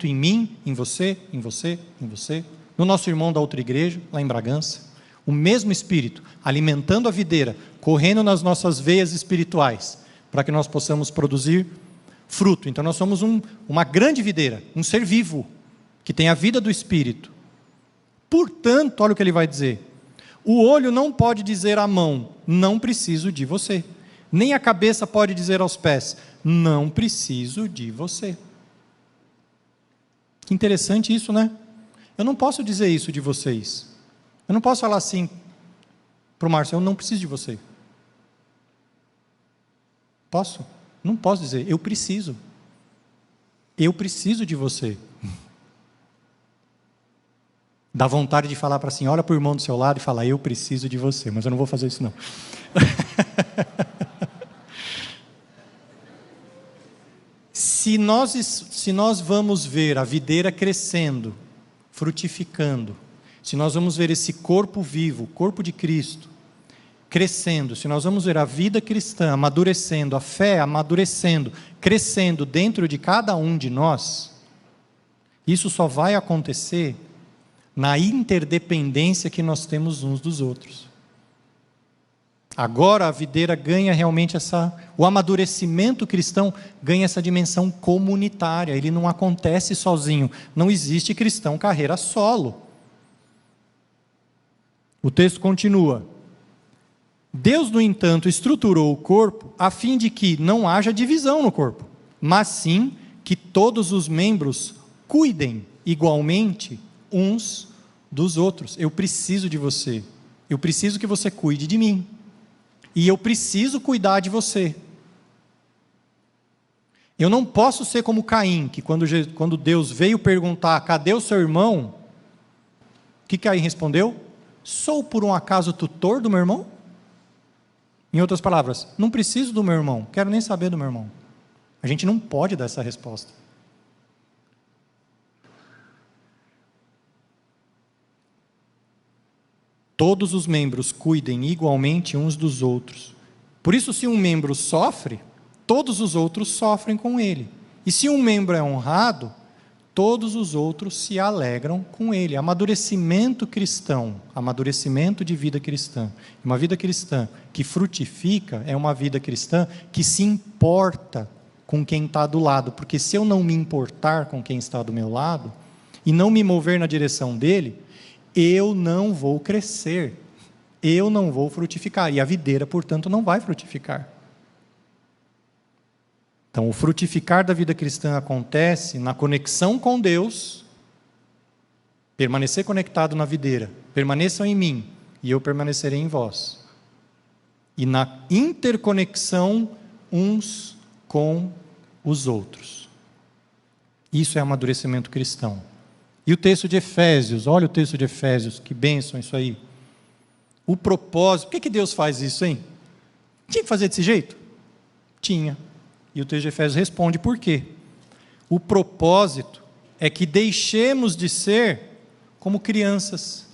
A: em mim, em você, em você, em você, no nosso irmão da outra igreja, lá em Bragança. O mesmo Espírito, alimentando a videira, correndo nas nossas veias espirituais, para que nós possamos produzir fruto. Então nós somos uma grande videira, um ser vivo, que tem a vida do Espírito. Portanto, olha o que ele vai dizer: o olho não pode dizer à mão, não preciso de você. Nem a cabeça pode dizer aos pés, não preciso de você. Que interessante isso, né? Eu não posso dizer isso de vocês. Eu não posso falar assim para o Márcio, eu não preciso de você. Posso? Não posso dizer, eu preciso. Eu preciso de você. Dá vontade de falar para assim, olha para o irmão do seu lado e fala, eu preciso de você, mas eu não vou fazer isso não. Se nós vamos ver a videira crescendo, frutificando, se nós vamos ver esse corpo vivo, o corpo de Cristo, crescendo, se nós vamos ver a vida cristã amadurecendo, a fé amadurecendo, crescendo dentro de cada um de nós, isso só vai acontecer na interdependência que nós temos uns dos outros. Agora a videira ganha realmente o amadurecimento cristão ganha essa dimensão comunitária, ele não acontece sozinho, não existe cristão carreira solo. O texto continua: Deus, no entanto, estruturou o corpo a fim de que não haja divisão no corpo, mas sim que todos os membros cuidem igualmente uns dos outros. Eu preciso de você, eu preciso que você cuide de mim. E eu preciso cuidar de você. Eu não posso ser como Caim, que quando Deus veio perguntar, cadê o seu irmão? O que Caim respondeu? Sou por um acaso tutor do meu irmão? Em outras palavras, não preciso do meu irmão, quero nem saber do meu irmão. A gente não pode dar essa resposta. Todos os membros cuidem igualmente uns dos outros. Por isso, se um membro sofre, todos os outros sofrem com ele. E se um membro é honrado, todos os outros se alegram com ele. Amadurecimento cristão, amadurecimento de vida cristã. Uma vida cristã que frutifica é uma vida cristã que se importa com quem está do lado. Porque se eu não me importar com quem está do meu lado, e não me mover na direção dele, eu não vou crescer, eu não vou frutificar, e a videira, portanto, não vai frutificar. Então, o frutificar da vida cristã acontece na conexão com Deus, permanecer conectado na videira, permaneçam em mim, e eu permanecerei em vós. E na interconexão uns com os outros. Isso é amadurecimento cristão. E o texto de Efésios, olha o texto de Efésios, que bênção isso aí. O propósito, por que Deus faz isso, hein? Tinha que fazer desse jeito? Tinha. E o texto de Efésios responde por quê. O propósito é que deixemos de ser como crianças.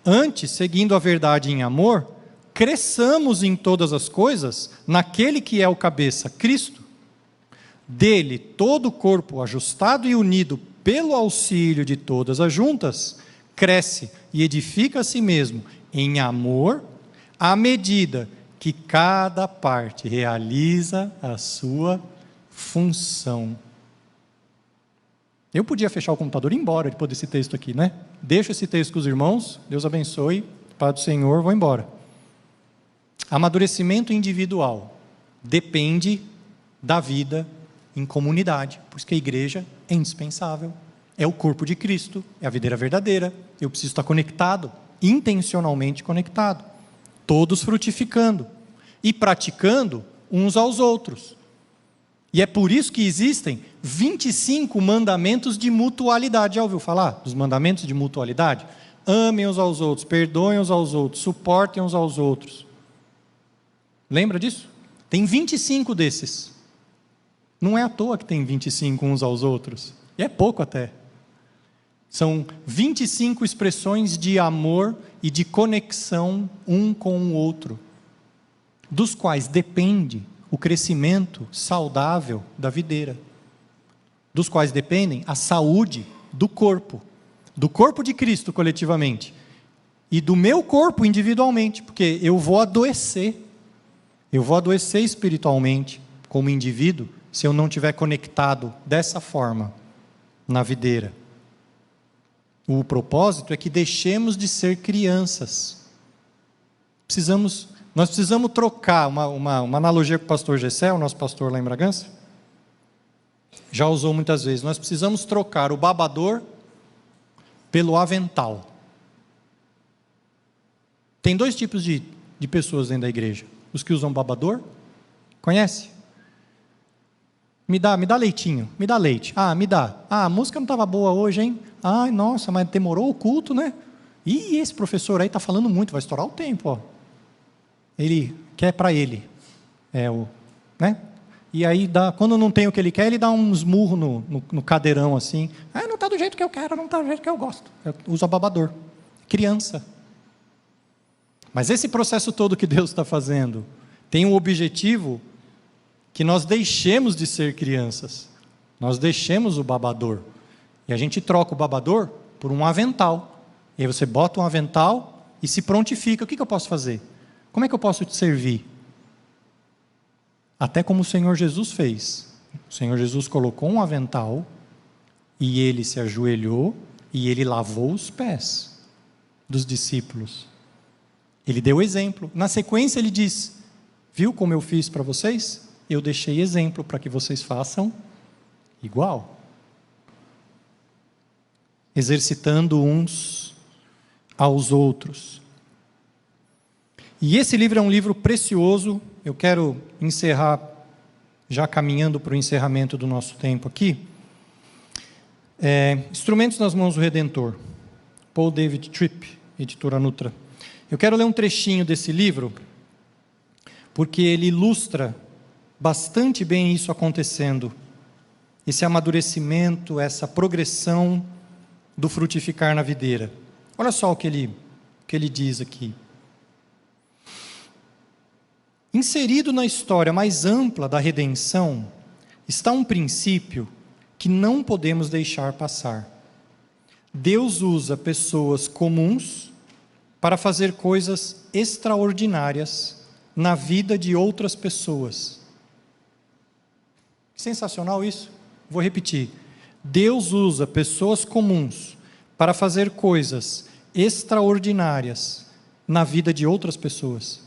A: Antes, seguindo a verdade em amor, cresçamos em todas as coisas naquele que é o cabeça, Cristo. Dele, todo o corpo ajustado e unido pelo auxílio de todas as juntas, cresce e edifica a si mesmo em amor, à medida que cada parte realiza a sua função. Eu podia fechar o computador e ir embora depois desse texto aqui, né? Deixo esse texto com os irmãos, Deus abençoe, Pai do Senhor, vou embora. Amadurecimento individual depende da vida em comunidade, por isso que a igreja é indispensável, é o corpo de Cristo, é a videira verdadeira, eu preciso estar conectado, intencionalmente conectado, todos frutificando e praticando uns aos outros. E é por isso que existem 25 mandamentos de mutualidade. Já ouviu falar dos mandamentos de mutualidade? Amem uns aos outros, perdoem uns aos outros, suportem uns aos outros. Lembra disso? Tem 25 desses. Não é à toa que tem 25 uns aos outros. E é pouco até. São 25 expressões de amor e de conexão um com o outro, dos quais depende o crescimento saudável da videira, dos quais dependem a saúde do corpo de Cristo coletivamente, e do meu corpo individualmente, porque eu vou adoecer espiritualmente como indivíduo, se eu não estiver conectado dessa forma na videira. O propósito é que deixemos de ser crianças. Nós precisamos trocar, uma analogia com o pastor Gessé, o nosso pastor lá em Bragança, já usou muitas vezes. Nós precisamos trocar o babador pelo avental. Tem dois tipos de pessoas dentro da igreja. Os que usam babador, conhece? Me dá leitinho, me dá leite. Me dá. A música não estava boa hoje, hein? Ai, nossa, mas demorou o culto, né? E esse professor aí está falando muito, vai estourar o tempo, ó. Ele quer para ele. Né? E aí, quando não tem o que ele quer, ele dá uns murros no cadeirão, assim. Não está do jeito que eu quero, não está do jeito que eu gosto. Usa babador. Criança. Mas esse processo todo que Deus está fazendo tem um objetivo que nós deixemos de ser crianças. Nós deixemos o babador. E a gente troca o babador por um avental. E aí você bota um avental e se prontifica. O que eu posso fazer? Como é que eu posso te servir? Até como o Senhor Jesus fez. O Senhor Jesus colocou um avental e ele se ajoelhou e ele lavou os pés dos discípulos. Ele deu exemplo. Na sequência ele diz: viu como eu fiz para vocês? Eu deixei exemplo para que vocês façam igual. Exercitando uns aos outros. E esse livro é um livro precioso. Eu quero encerrar, já caminhando para o encerramento do nosso tempo aqui. Instrumentos nas mãos do Redentor. Paul David Tripp, editora Nutra. Eu quero ler um trechinho desse livro, porque ele ilustra bastante bem isso acontecendo. Esse amadurecimento, essa progressão do frutificar na videira. Olha só o que ele diz aqui. Inserido na história mais ampla da redenção, está um princípio que não podemos deixar passar. Deus usa pessoas comuns para fazer coisas extraordinárias na vida de outras pessoas. Sensacional isso? Vou repetir. Deus usa pessoas comuns para fazer coisas extraordinárias na vida de outras pessoas.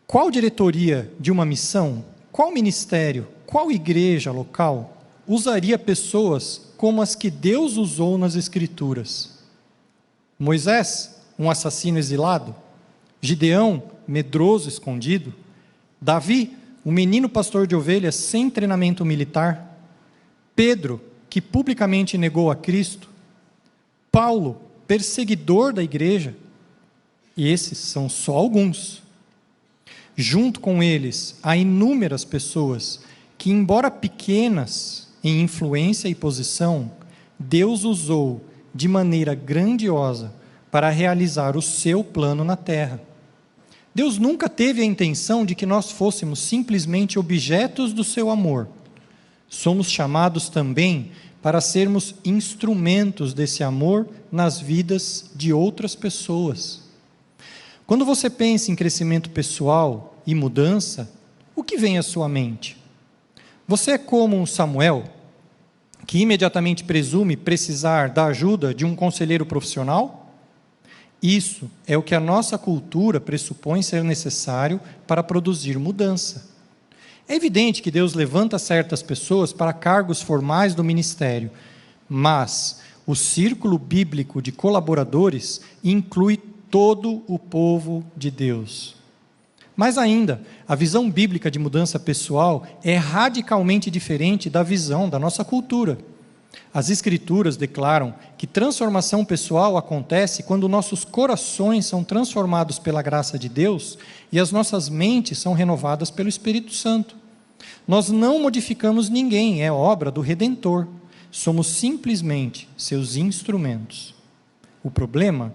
A: Qual diretoria de uma missão, qual ministério, qual igreja local usaria pessoas como as que Deus usou nas Escrituras? Moisés, um assassino exilado? Gideão, medroso, escondido? Davi, um menino pastor de ovelhas sem treinamento militar? Pedro, que publicamente negou a Cristo? Paulo, perseguidor da igreja? E esses são só alguns. Junto com eles, há inúmeras pessoas que, embora pequenas em influência e posição, Deus usou de maneira grandiosa para realizar o seu plano na terra. Deus nunca teve a intenção de que nós fôssemos simplesmente objetos do seu amor. Somos chamados também para sermos instrumentos desse amor nas vidas de outras pessoas. Quando você pensa em crescimento pessoal e mudança, o que vem à sua mente? Você é como um Samuel, que imediatamente presume precisar da ajuda de um conselheiro profissional? Isso é o que a nossa cultura pressupõe ser necessário para produzir mudança. É evidente que Deus levanta certas pessoas para cargos formais do ministério, mas o círculo bíblico de colaboradores inclui todo o povo de Deus. Mais ainda, a visão bíblica de mudança pessoal é radicalmente diferente da visão da nossa cultura. As Escrituras declaram que transformação pessoal acontece quando nossos corações são transformados pela graça de Deus e as nossas mentes são renovadas pelo Espírito Santo. Nós não modificamos ninguém, é obra do Redentor. Somos simplesmente seus instrumentos. O problema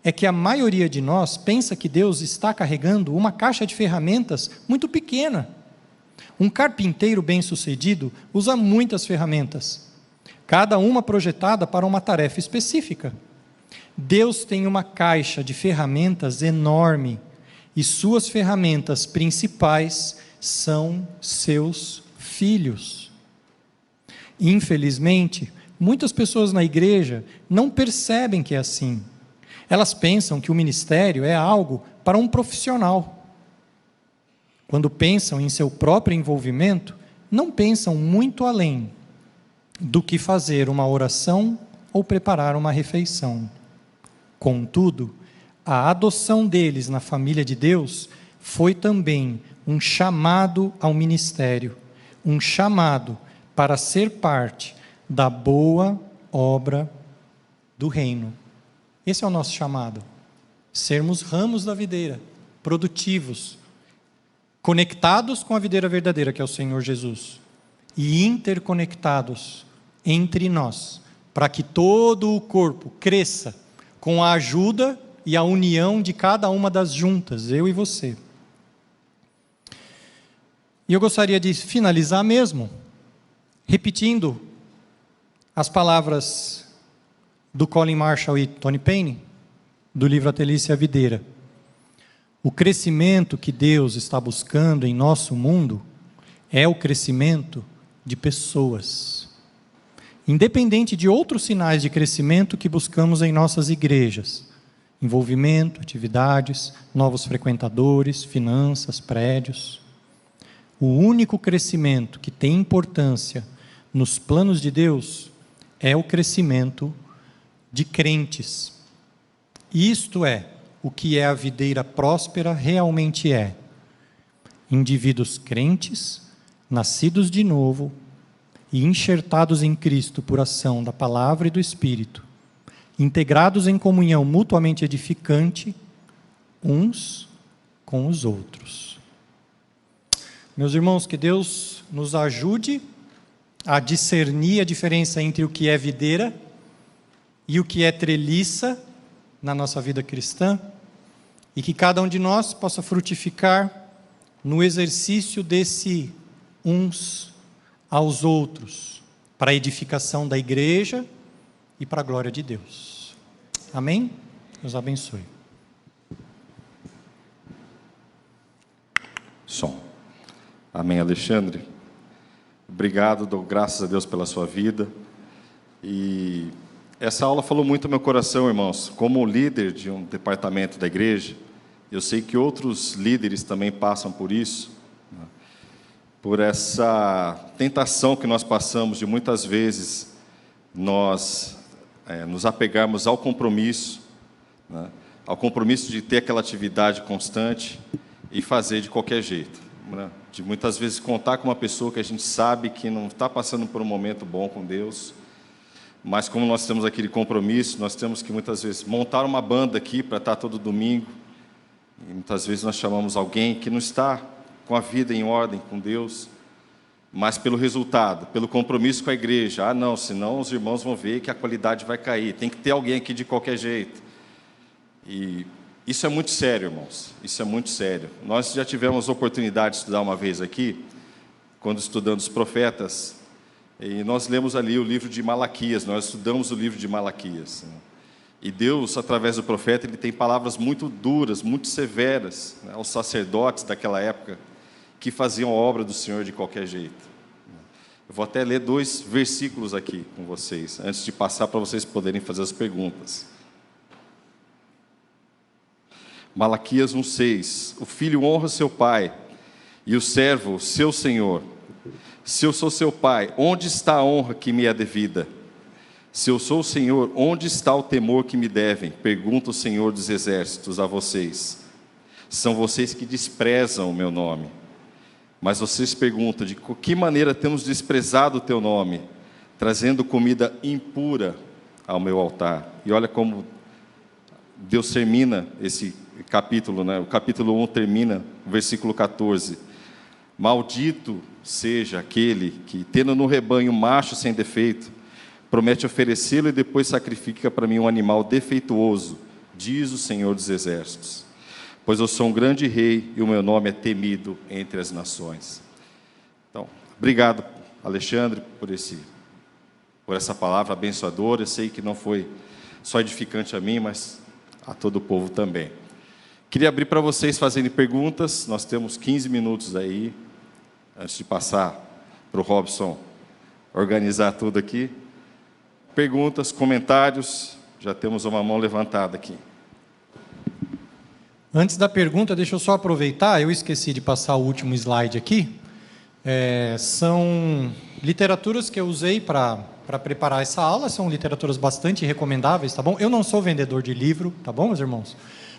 A: é que a maioria de nós pensa que Deus está carregando uma caixa de ferramentas muito pequena. Um carpinteiro bem-sucedido usa muitas ferramentas, cada uma projetada para uma tarefa específica. Deus tem uma caixa de ferramentas enorme, e suas ferramentas principais são seus filhos. Infelizmente, muitas pessoas na igreja não percebem que é assim. Elas pensam que o ministério é algo para um profissional. Quando pensam em seu próprio envolvimento, não pensam muito além do que fazer uma oração ou preparar uma refeição. Contudo, a adoção deles na família de Deus foi também um chamado ao ministério, um chamado para ser parte da boa obra do reino. Esse é o nosso chamado, sermos ramos da videira, produtivos, conectados com a videira verdadeira, que é o Senhor Jesus, e interconectados entre nós, para que todo o corpo cresça com a ajuda e a união de cada uma das juntas, eu e você. E eu gostaria de finalizar mesmo, repetindo as palavras do Colin Marshall e Tony Payne, do livro A Delícia e a Videira. O crescimento que Deus está buscando em nosso mundo é o crescimento de pessoas, independente de outros sinais de crescimento que buscamos em nossas igrejas, envolvimento, atividades, novos frequentadores, finanças, prédios. O único crescimento que tem importância nos planos de Deus é o crescimento de crentes. Isto é o que é a videira próspera realmente é. Indivíduos crentes, nascidos de novo e enxertados em Cristo por ação da palavra e do Espírito, integrados em comunhão mutuamente edificante, uns com os outros. Meus irmãos, que Deus nos ajude a discernir a diferença entre o que é videira e o que é treliça na nossa vida cristã, e que cada um de nós possa frutificar no exercício desse uns aos outros, para a edificação da igreja e para a glória de Deus. Amém? Deus abençoe.
B: Som. Amém, Alexandre. Obrigado, dou graças a Deus pela sua vida. E essa aula falou muito ao meu coração, irmãos. Como líder de um departamento da igreja, eu sei que outros líderes também passam por isso, né? Por essa tentação que nós passamos de muitas vezes nós nos apegarmos ao compromisso, né? Ao compromisso de ter aquela atividade constante e fazer de qualquer jeito, né? De muitas vezes contar com uma pessoa que a gente sabe que não está passando por um momento bom com Deus, mas como nós temos aquele compromisso, nós temos que muitas vezes montar uma banda aqui para estar todo domingo, e muitas vezes nós chamamos alguém que não está com a vida em ordem com Deus, mas pelo resultado, pelo compromisso com a igreja. Não, senão os irmãos vão ver que a qualidade vai cair, tem que ter alguém aqui de qualquer jeito. E isso é muito sério, irmãos, isso é muito sério. Nós já tivemos oportunidade de estudar uma vez aqui, quando estudando os profetas, e nós lemos ali o livro de Malaquias, nós estudamos o livro de Malaquias, né? E Deus, através do profeta, ele tem palavras muito duras, muito severas, né, aos sacerdotes daquela época, que faziam a obra do Senhor de qualquer jeito. Eu vou até ler 2 versículos aqui com vocês, antes de passar para vocês poderem fazer as perguntas. Malaquias 1,6: O filho honra seu pai, e o servo seu senhor. Se eu sou seu pai, onde está a honra que me é devida? Se eu sou o Senhor, onde está o temor que me devem? Pergunta o Senhor dos Exércitos a vocês. São vocês que desprezam o meu nome. Mas vocês perguntam, de que maneira temos desprezado o teu nome, trazendo comida impura ao meu altar? E olha como Deus termina esse capítulo, né? O capítulo 1 termina, versículo 14. Maldito seja aquele que, tendo no rebanho macho sem defeito, promete oferecê-lo e depois sacrifica para mim um animal defeituoso, diz o Senhor dos Exércitos. Pois eu sou um grande rei e o meu nome é temido entre as nações. Então, obrigado, Alexandre, por essa palavra abençoadora. Eu sei que não foi só edificante a mim, mas a todo o povo também. Queria abrir para vocês fazerem perguntas. Nós temos 15 minutos aí, antes de passar para o Robson organizar tudo aqui. Perguntas, comentários, já temos uma mão levantada aqui.
A: Antes da pergunta, deixa eu só aproveitar, eu esqueci de passar o último slide aqui. São literaturas que eu usei para preparar essa aula, são literaturas bastante recomendáveis, tá bom? Eu não sou vendedor de livro, tá bom, meus irmãos?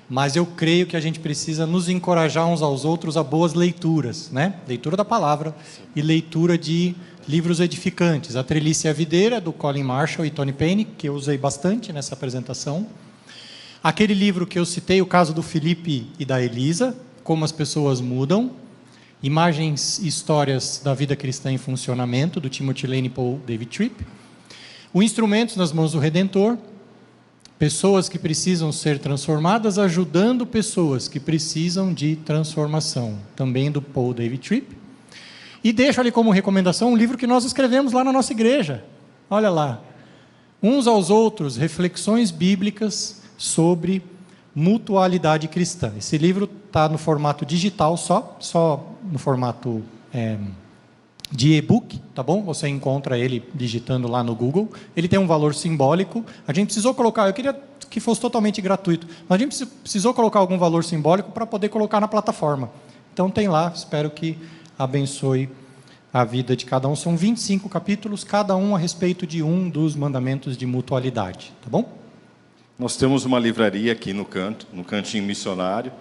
A: Mas eu creio que a gente precisa nos encorajar uns aos outros a boas leituras, né? Leitura da palavra e leitura de livros edificantes. A Trelice e a Videira, do Colin Marshall e Tony Payne, que eu usei bastante nessa apresentação. Aquele livro que eu citei, o caso do Felipe e da Elisa, Como as Pessoas Mudam, Imagens e Histórias da Vida Cristã em Funcionamento, do Timothy Lane e Paul David Tripp. O Instrumentos nas Mãos do Redentor, Pessoas que Precisam Ser Transformadas, ajudando pessoas que precisam de transformação, também do Paul David Tripp. E deixo ali como recomendação um livro que nós escrevemos lá na nossa igreja. Olha lá. Uns aos outros, reflexões bíblicas sobre mutualidade cristã. Esse livro está no formato digital só no formato de e-book, tá bom? Você encontra ele digitando lá no Google. Ele tem um valor simbólico. A gente precisou colocar, eu queria que fosse totalmente gratuito, mas a gente precisou colocar algum valor simbólico para poder colocar na plataforma. Então tem lá, espero que abençoe a vida de cada um. São 25 capítulos, cada um a respeito de um dos mandamentos de mutualidade, tá bom?
B: Nós temos uma livraria aqui no cantinho missionário.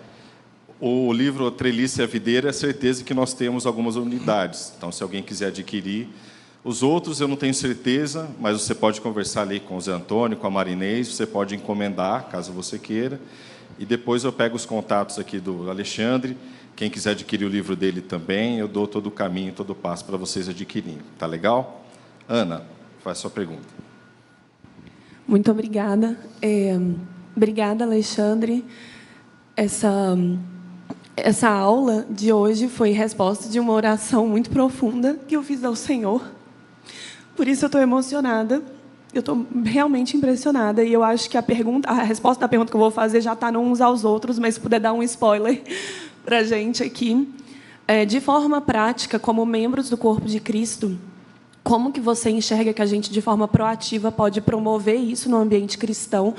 B: O livro Trelice e a Videira, é certeza que nós temos algumas unidades. Então, se alguém quiser adquirir. Os outros eu não tenho certeza, mas você pode conversar ali com o Zé Antônio, com a Marinês, você pode encomendar, caso você queira. E depois eu pego os contatos aqui do Alexandre. Quem quiser adquirir o livro dele também, eu dou todo o caminho, todo o passo para vocês adquirirem. Tá legal? Ana, faz sua pergunta.
C: Muito obrigada. Obrigada, Alexandre. Essa aula de hoje foi resposta de uma oração muito profunda que eu fiz ao Senhor. Por isso eu estou emocionada. Eu estou realmente impressionada. E eu acho que a resposta da pergunta que eu vou fazer já está uns aos outros, mas se puder dar um spoiler para a gente aqui. De forma prática, como membros do corpo de Cristo, como que você enxerga que a gente, de forma proativa, pode promover isso no ambiente cristão,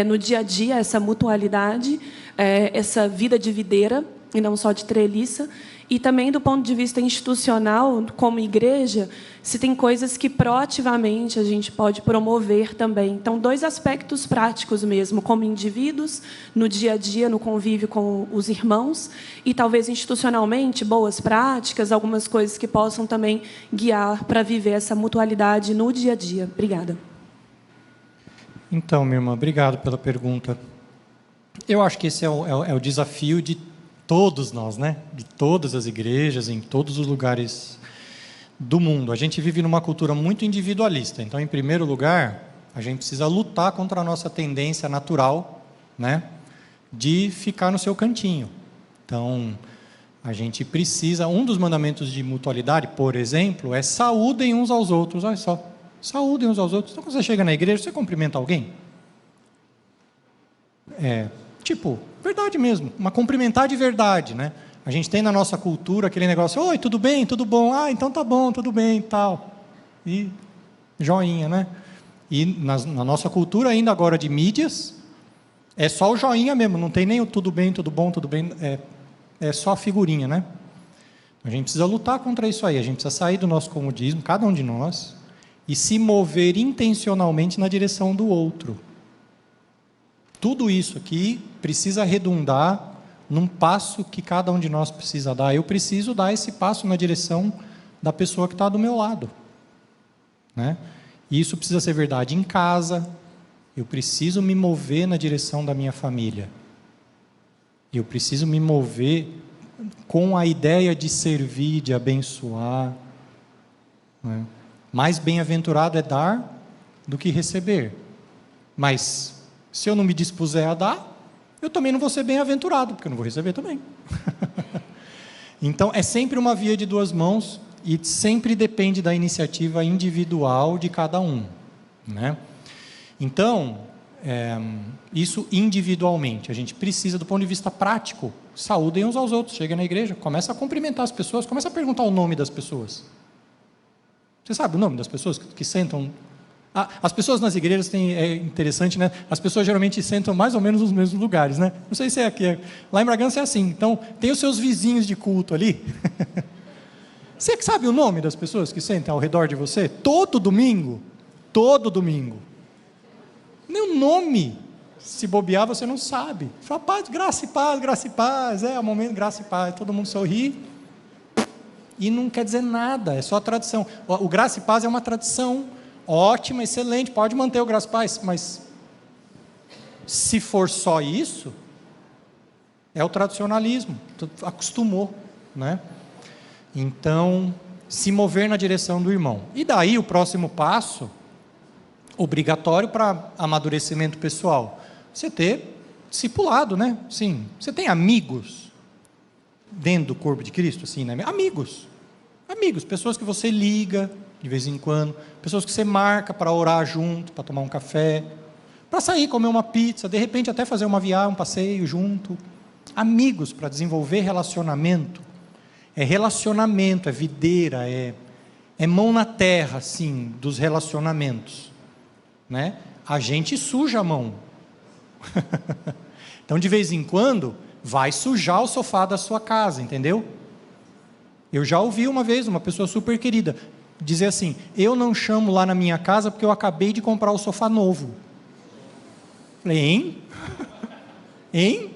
C: no dia a dia, essa mutualidade, essa vida de videira, e não só de treliça, e também do ponto de vista institucional, como igreja, se tem coisas que proativamente a gente pode promover também. Então, 2 aspectos práticos mesmo, como indivíduos, no dia a dia, no convívio com os irmãos, e talvez institucionalmente, boas práticas, algumas coisas que possam também guiar para viver essa mutualidade no dia a dia. Obrigada.
A: Então, minha irmã, obrigado pela pergunta. Eu acho que esse é o desafio de todos nós, né? De todas as igrejas, em todos os lugares do mundo. A gente vive numa cultura muito individualista. Então, em primeiro lugar, a gente precisa lutar contra a nossa tendência natural, né? De ficar no seu cantinho. Então, a gente precisa... Um dos mandamentos de mutualidade, por exemplo, é saúdem uns aos outros. Olha só. Saúdem uns aos outros. Então, quando você chega na igreja, você cumprimenta alguém? Verdade mesmo, uma cumprimentar de verdade, né? A gente tem na nossa cultura aquele negócio, oi, tudo bem, tudo bom? Ah, então tá bom, tudo bem, tal. E joinha, né? E na nossa cultura ainda agora de mídias, é só o joinha mesmo, não tem nem o tudo bem, tudo bom, tudo bem, é só a figurinha, né? A gente precisa lutar contra isso aí, a gente precisa sair do nosso comodismo, cada um de nós, e se mover intencionalmente na direção do outro. Tudo isso aqui precisa redundar num passo que cada um de nós precisa dar. Eu preciso dar esse passo na direção da pessoa que está do meu lado, né? E isso precisa ser verdade em casa. Eu preciso me mover na direção da minha família. Eu preciso me mover com a ideia de servir, de abençoar, né? Mais bem-aventurado é dar do que receber. Mas Se eu não me dispuser a dar, eu também não vou ser bem-aventurado, porque eu não vou receber também. Então, é sempre uma via de duas mãos e sempre depende da iniciativa individual de cada um, né? Então, isso individualmente. A gente precisa, do ponto de vista prático, saúdem uns aos outros. Chega na igreja, começa a cumprimentar as pessoas, começa a perguntar o nome das pessoas. Você sabe o nome das pessoas que sentam? As pessoas nas igrejas é interessante, né? As pessoas geralmente sentam mais ou menos nos mesmos lugares, né? Não sei se é aqui. Lá em Bragança é assim. Então, tem os seus vizinhos de culto ali. Você sabe o nome das pessoas que sentam ao redor de você? Todo domingo. Nem o nome, se bobear, você não sabe. Fala, paz, graça e paz, graça e paz. É o momento, graça e paz. Todo mundo sorri. E não quer dizer nada, é só a tradição. O graça e paz é uma tradição ótima, excelente, pode manter o graça e paz, mas se for só isso, é o tradicionalismo, acostumou, né? Então, se mover na direção do irmão. E daí o próximo passo, obrigatório para amadurecimento pessoal, você ter discipulado, né? Sim, você tem amigos dentro do corpo de Cristo, assim, né? Amigos, pessoas que você liga de vez em quando, pessoas que você marca para orar junto, para tomar um café, para sair comer uma pizza, de repente até fazer uma viagem, um passeio junto. Amigos para desenvolver relacionamento. É videira, é mão na terra, assim, dos relacionamentos, né? A gente suja a mão. Então, de vez em quando, vai sujar o sofá da sua casa, entendeu? Eu já ouvi uma vez uma pessoa super querida dizer assim: eu não chamo lá na minha casa porque eu acabei de comprar o sofá novo. Falei, hein? Hein?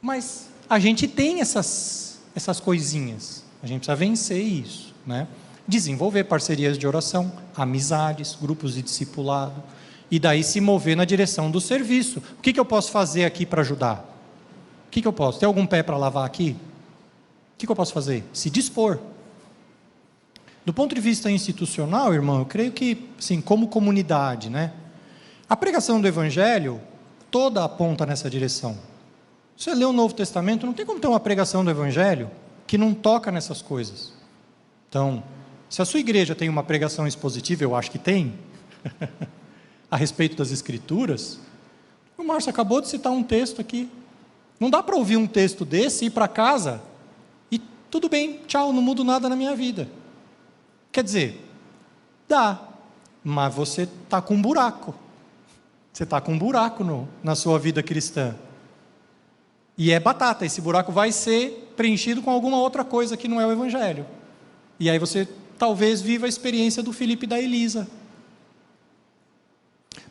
A: Mas a gente tem essas coisinhas, a gente precisa vencer isso, né? Desenvolver parcerias de oração, amizades, grupos de discipulado, e daí se mover na direção do serviço. O que eu posso fazer aqui para ajudar? O que eu posso? Tem algum pé para lavar aqui? O que eu posso fazer? Se dispor. Do ponto de vista institucional, irmão, eu creio que, sim, como comunidade, né? A pregação do Evangelho toda aponta nessa direção. Você lê o Novo Testamento, não tem como ter uma pregação do Evangelho que não toca nessas coisas. Então, se a sua igreja tem uma pregação expositiva, eu acho que tem, a respeito das Escrituras, o Márcio acabou de citar um texto aqui. Não dá para ouvir um texto desse, ir para casa e tudo bem, tchau, não mudo nada na minha vida. Quer dizer, dá, mas você está com um buraco. Você está com um buraco na sua vida cristã. E é batata, esse buraco vai ser preenchido com alguma outra coisa que não é o Evangelho. E aí você talvez viva a experiência do Filipe e da Elisa.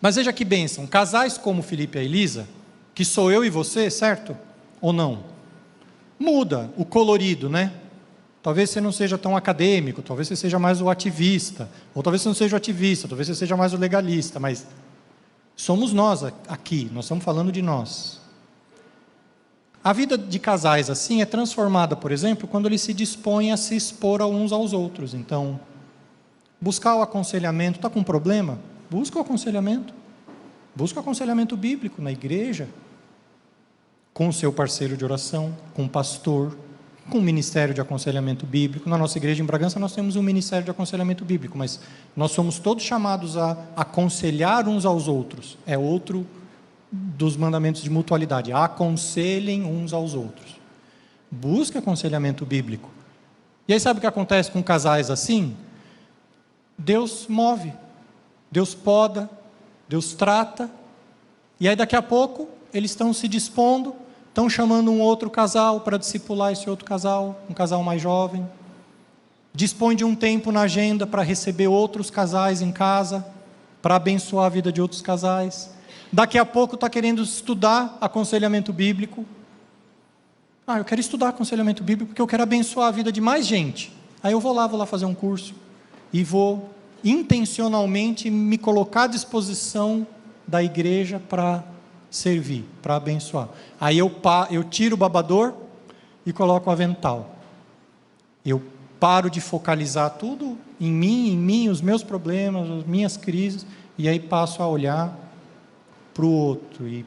A: Mas veja que bênção, casais como Filipe e a Elisa, que sou eu e você, certo? Ou não? Muda o colorido, né? Talvez você não seja tão acadêmico, talvez você seja mais o ativista, ou talvez você não seja o ativista, talvez você seja mais o legalista, mas somos nós aqui, nós estamos falando de nós. A vida de casais assim é transformada, por exemplo, quando eles se dispõem a se expor uns aos outros. Então, buscar o aconselhamento, está com um problema? Busca o aconselhamento. Busca o aconselhamento bíblico na igreja, com o seu parceiro de oração, com o pastor, com o ministério de aconselhamento bíblico. Na nossa igreja em Bragança nós temos um ministério de aconselhamento bíblico, mas nós somos todos chamados a aconselhar uns aos outros. É outro dos mandamentos de mutualidade. Aconselhem uns aos outros. Busque aconselhamento bíblico. E aí sabe o que acontece com casais assim? Deus move, Deus poda, Deus trata, e aí daqui a pouco eles estão se dispondo, estão chamando um outro casal para discipular esse outro casal, um casal mais jovem, dispõe de um tempo na agenda para receber outros casais em casa, para abençoar a vida de outros casais. Daqui a pouco está querendo estudar aconselhamento bíblico. Eu quero estudar aconselhamento bíblico porque eu quero abençoar a vida de mais gente. Aí eu vou lá fazer um curso e vou intencionalmente me colocar à disposição da igreja para servir, para abençoar. Aí eu tiro o babador e coloco o avental. Eu paro de focalizar tudo em mim, os meus problemas, as minhas crises, e aí passo a olhar para o outro, e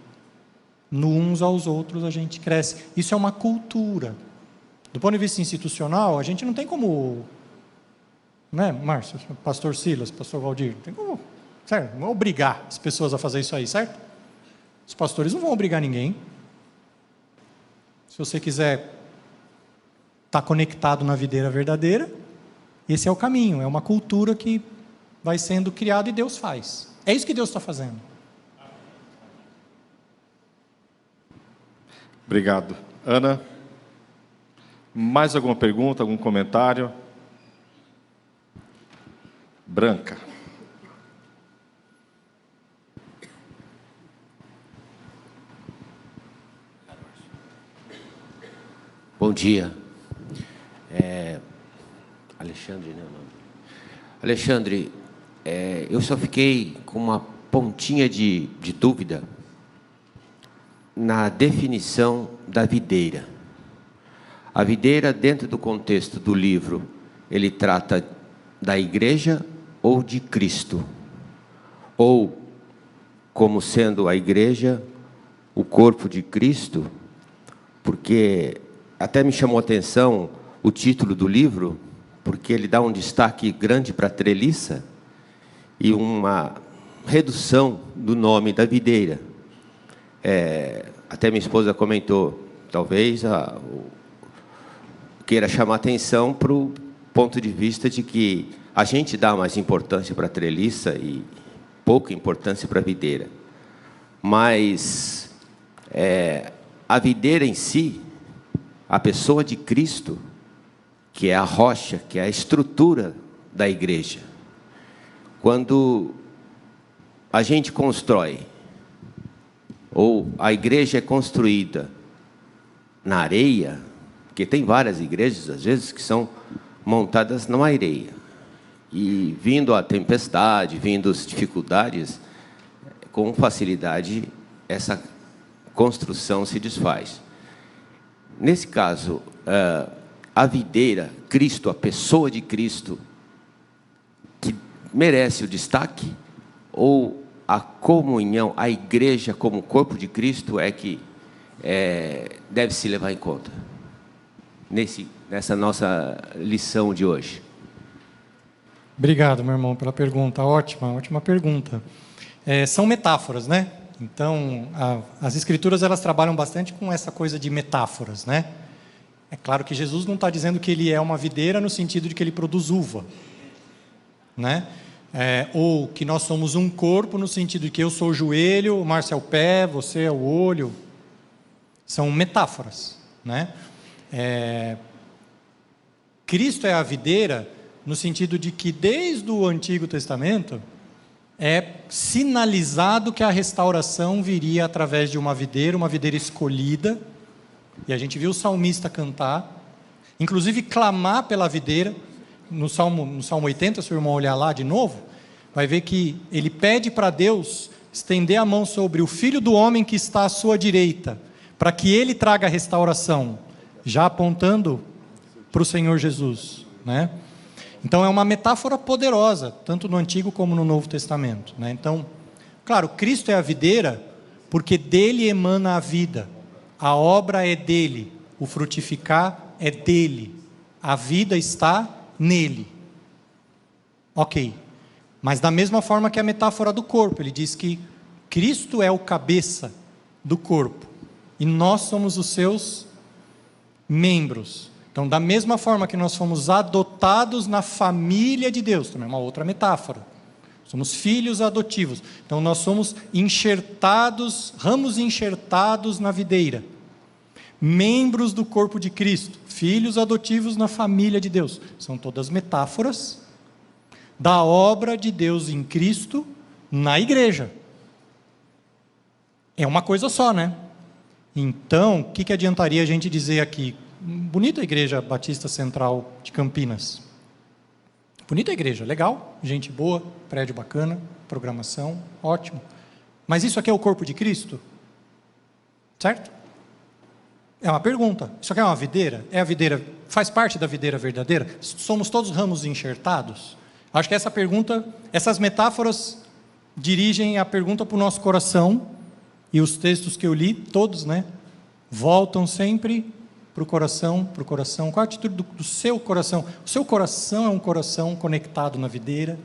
A: no uns aos outros a gente cresce. Isso é uma cultura. Do ponto de vista institucional, a gente não tem como, né, Márcio, pastor Silas, pastor Valdir, não tem como, certo? Não vão obrigar as pessoas a fazer isso aí, certo? Os pastores não vão obrigar ninguém. Se você quiser estar conectado na videira verdadeira, esse é o caminho, é uma cultura que vai sendo criada e Deus faz. É isso que Deus está fazendo.
B: Obrigado. Ana, mais alguma pergunta, algum comentário? Branca.
D: Bom dia. Alexandre, né, o nome? Alexandre, eu só fiquei com uma pontinha de dúvida na definição da videira. A videira, dentro do contexto do livro, ele trata da igreja ou de Cristo? Ou como sendo a igreja o corpo de Cristo? Porque até me chamou a atenção o título do livro, porque ele dá um destaque grande para a treliça e uma redução do nome da videira. Até minha esposa comentou, talvez queira chamar atenção para o ponto de vista de que a gente dá mais importância para a treliça e pouca importância para a videira. Mas a videira em si, a pessoa de Cristo, que é a rocha, que é a estrutura da igreja. Quando a gente constrói, ou a igreja é construída na areia, porque tem várias igrejas, às vezes, que são montadas na areia, e vindo a tempestade, vindo as dificuldades, com facilidade essa construção se desfaz. Nesse caso, a videira, Cristo, a pessoa de Cristo, que merece o destaque, ou a comunhão, a igreja como corpo de Cristo é que deve se levar em conta nessa nossa lição de hoje?
A: Obrigado, meu irmão, pela pergunta. Ótima pergunta. São metáforas, né? Então, as escrituras, elas trabalham bastante com essa coisa de metáforas, né? É claro que Jesus não está dizendo que ele é uma videira no sentido de que ele produz uva, né? Ou que nós somos um corpo no sentido de que eu sou o joelho, o Márcio é o pé, você é o olho. São metáforas, né? Cristo é a videira no sentido de que desde o Antigo Testamento é sinalizado que a restauração viria através de uma videira escolhida. E a gente viu o salmista cantar, inclusive clamar pela videira. No Salmo 80, se o irmão olhar lá de novo, vai ver que ele pede para Deus estender a mão sobre o filho do homem que está à sua direita, para que ele traga a restauração, já apontando para o Senhor Jesus, né? Então é uma metáfora poderosa, tanto no Antigo como no Novo Testamento, né? Então, claro, Cristo é a videira, porque dele emana a vida. A obra é dele, o frutificar é dele, a vida está nele. Ok, mas da mesma forma que a metáfora do corpo, ele diz que Cristo é o cabeça do corpo, e nós somos os seus membros. Então, da mesma forma que nós fomos adotados na família de Deus, também é uma outra metáfora, somos filhos adotivos, então nós somos enxertados, ramos enxertados na videira, membros do corpo de Cristo, filhos adotivos na família de Deus. São todas metáforas da obra de Deus em Cristo na igreja. É uma coisa só, né? Então, o que adiantaria a gente dizer aqui? Bonita a igreja Batista Central de Campinas. Bonita a igreja, legal, gente boa, prédio bacana, programação, ótimo. Mas isso aqui é o corpo de Cristo? Certo? É uma pergunta. Isso aqui é uma videira? É a videira, faz parte da videira verdadeira? Somos todos ramos enxertados? Acho que essa pergunta, essas metáforas dirigem a pergunta para o nosso coração E os textos que eu li, todos, né, voltam sempre para o coração. Qual a atitude do seu coração? O seu coração é um coração conectado na videira.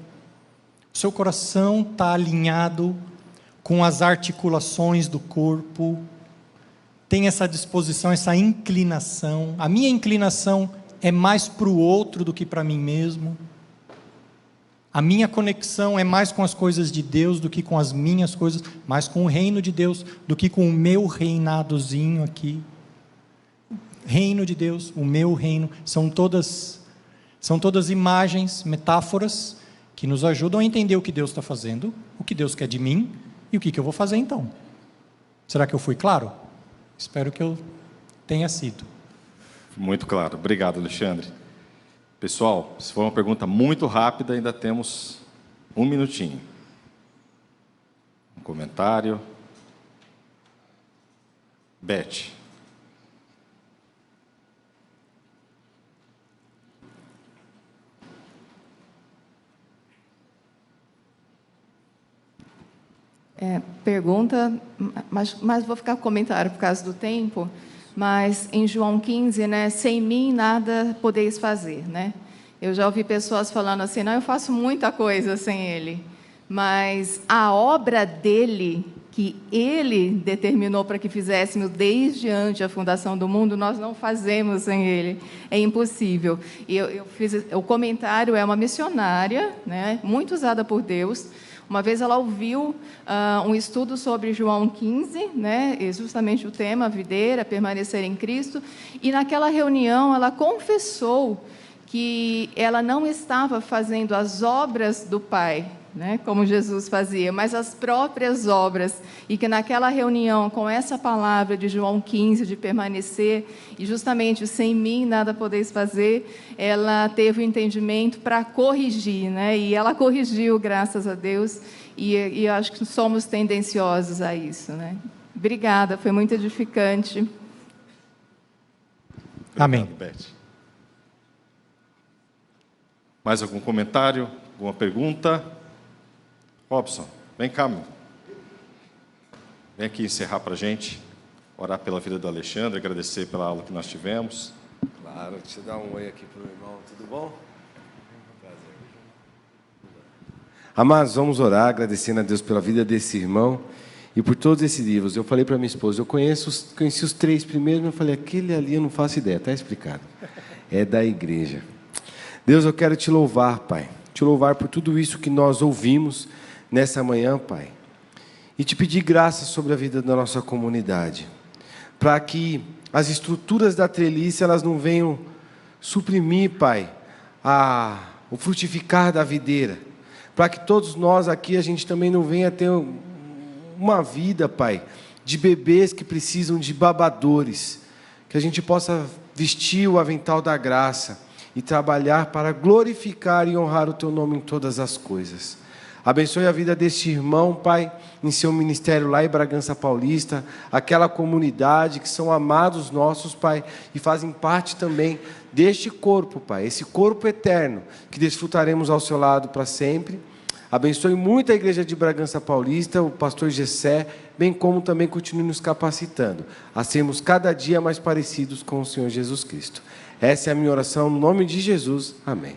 A: O seu coração está alinhado com as articulações do corpo. Tem essa disposição, essa inclinação. A minha inclinação é mais para o outro do que para mim mesmo. A minha conexão é mais com as coisas de Deus do que com as minhas coisas, mais com o reino de Deus do que com o meu reinadozinho aqui. Reino de Deus, o meu reino, são todas imagens, metáforas que nos ajudam a entender o que Deus está fazendo, o que Deus quer de mim e o que eu vou fazer então. Será que eu fui claro? Espero que eu tenha sido.
B: Muito claro. Obrigado, Alexandre. Pessoal, se for uma pergunta muito rápida, ainda temos 1 minutinho. Um comentário. Beth.
E: Pergunta, mas vou ficar com comentário por causa do tempo. Mas em João 15, né, sem mim nada podeis fazer, né? Eu já ouvi pessoas falando assim, não, eu faço muita coisa sem ele, mas a obra dele, que ele determinou para que fizéssemos desde antes da fundação do mundo, nós não fazemos sem ele, é impossível. E eu fiz, o comentário é uma missionária, né, muito usada por Deus. Uma vez ela ouviu um estudo sobre João 15, né, e justamente o tema, videira, permanecer em Cristo, e naquela reunião ela confessou que ela não estava fazendo as obras do Pai, né, como Jesus fazia, mas as próprias obras, e que naquela reunião, com essa palavra de João 15, de permanecer, e justamente sem mim nada podeis fazer, ela teve o entendimento para corrigir, né, e ela corrigiu, graças a Deus, e eu acho que somos tendenciosos a isso, né. Obrigada, foi muito edificante.
A: Amém.
B: Obrigado, Beth. Mais algum comentário? Alguma pergunta? Robson, vem cá, meu. Vem aqui encerrar para a gente, orar pela vida do Alexandre, agradecer pela aula que nós tivemos.
F: Claro, deixa eu dar um oi aqui para o irmão, tudo bom? Prazer. Amados, vamos orar, agradecendo a Deus pela vida desse irmão e por todos esses livros. Eu falei para minha esposa, conheci os 3 primeiros, mas eu falei, aquele ali eu não faço ideia, está explicado. É da igreja. Deus, eu quero te louvar, Pai, te louvar por tudo isso que nós ouvimos nessa manhã, Pai, e te pedir graça sobre a vida da nossa comunidade, para que as estruturas da treliça, elas não venham suprimir, Pai, o frutificar da videira, para que todos nós aqui, a gente também não venha ter uma vida, Pai, de bebês que precisam de babadores, que a gente possa vestir o avental da graça e trabalhar para glorificar e honrar o Teu nome em todas as coisas. Abençoe a vida deste irmão, Pai, em seu ministério lá em Bragança Paulista, aquela comunidade que são amados nossos, Pai, e fazem parte também deste corpo, Pai, esse corpo eterno, que desfrutaremos ao seu lado para sempre. Abençoe muito a igreja de Bragança Paulista, o pastor Gessé, bem como também continue nos capacitando a sermos cada dia mais parecidos com o Senhor Jesus Cristo. Essa é a minha oração, no nome de Jesus. Amém.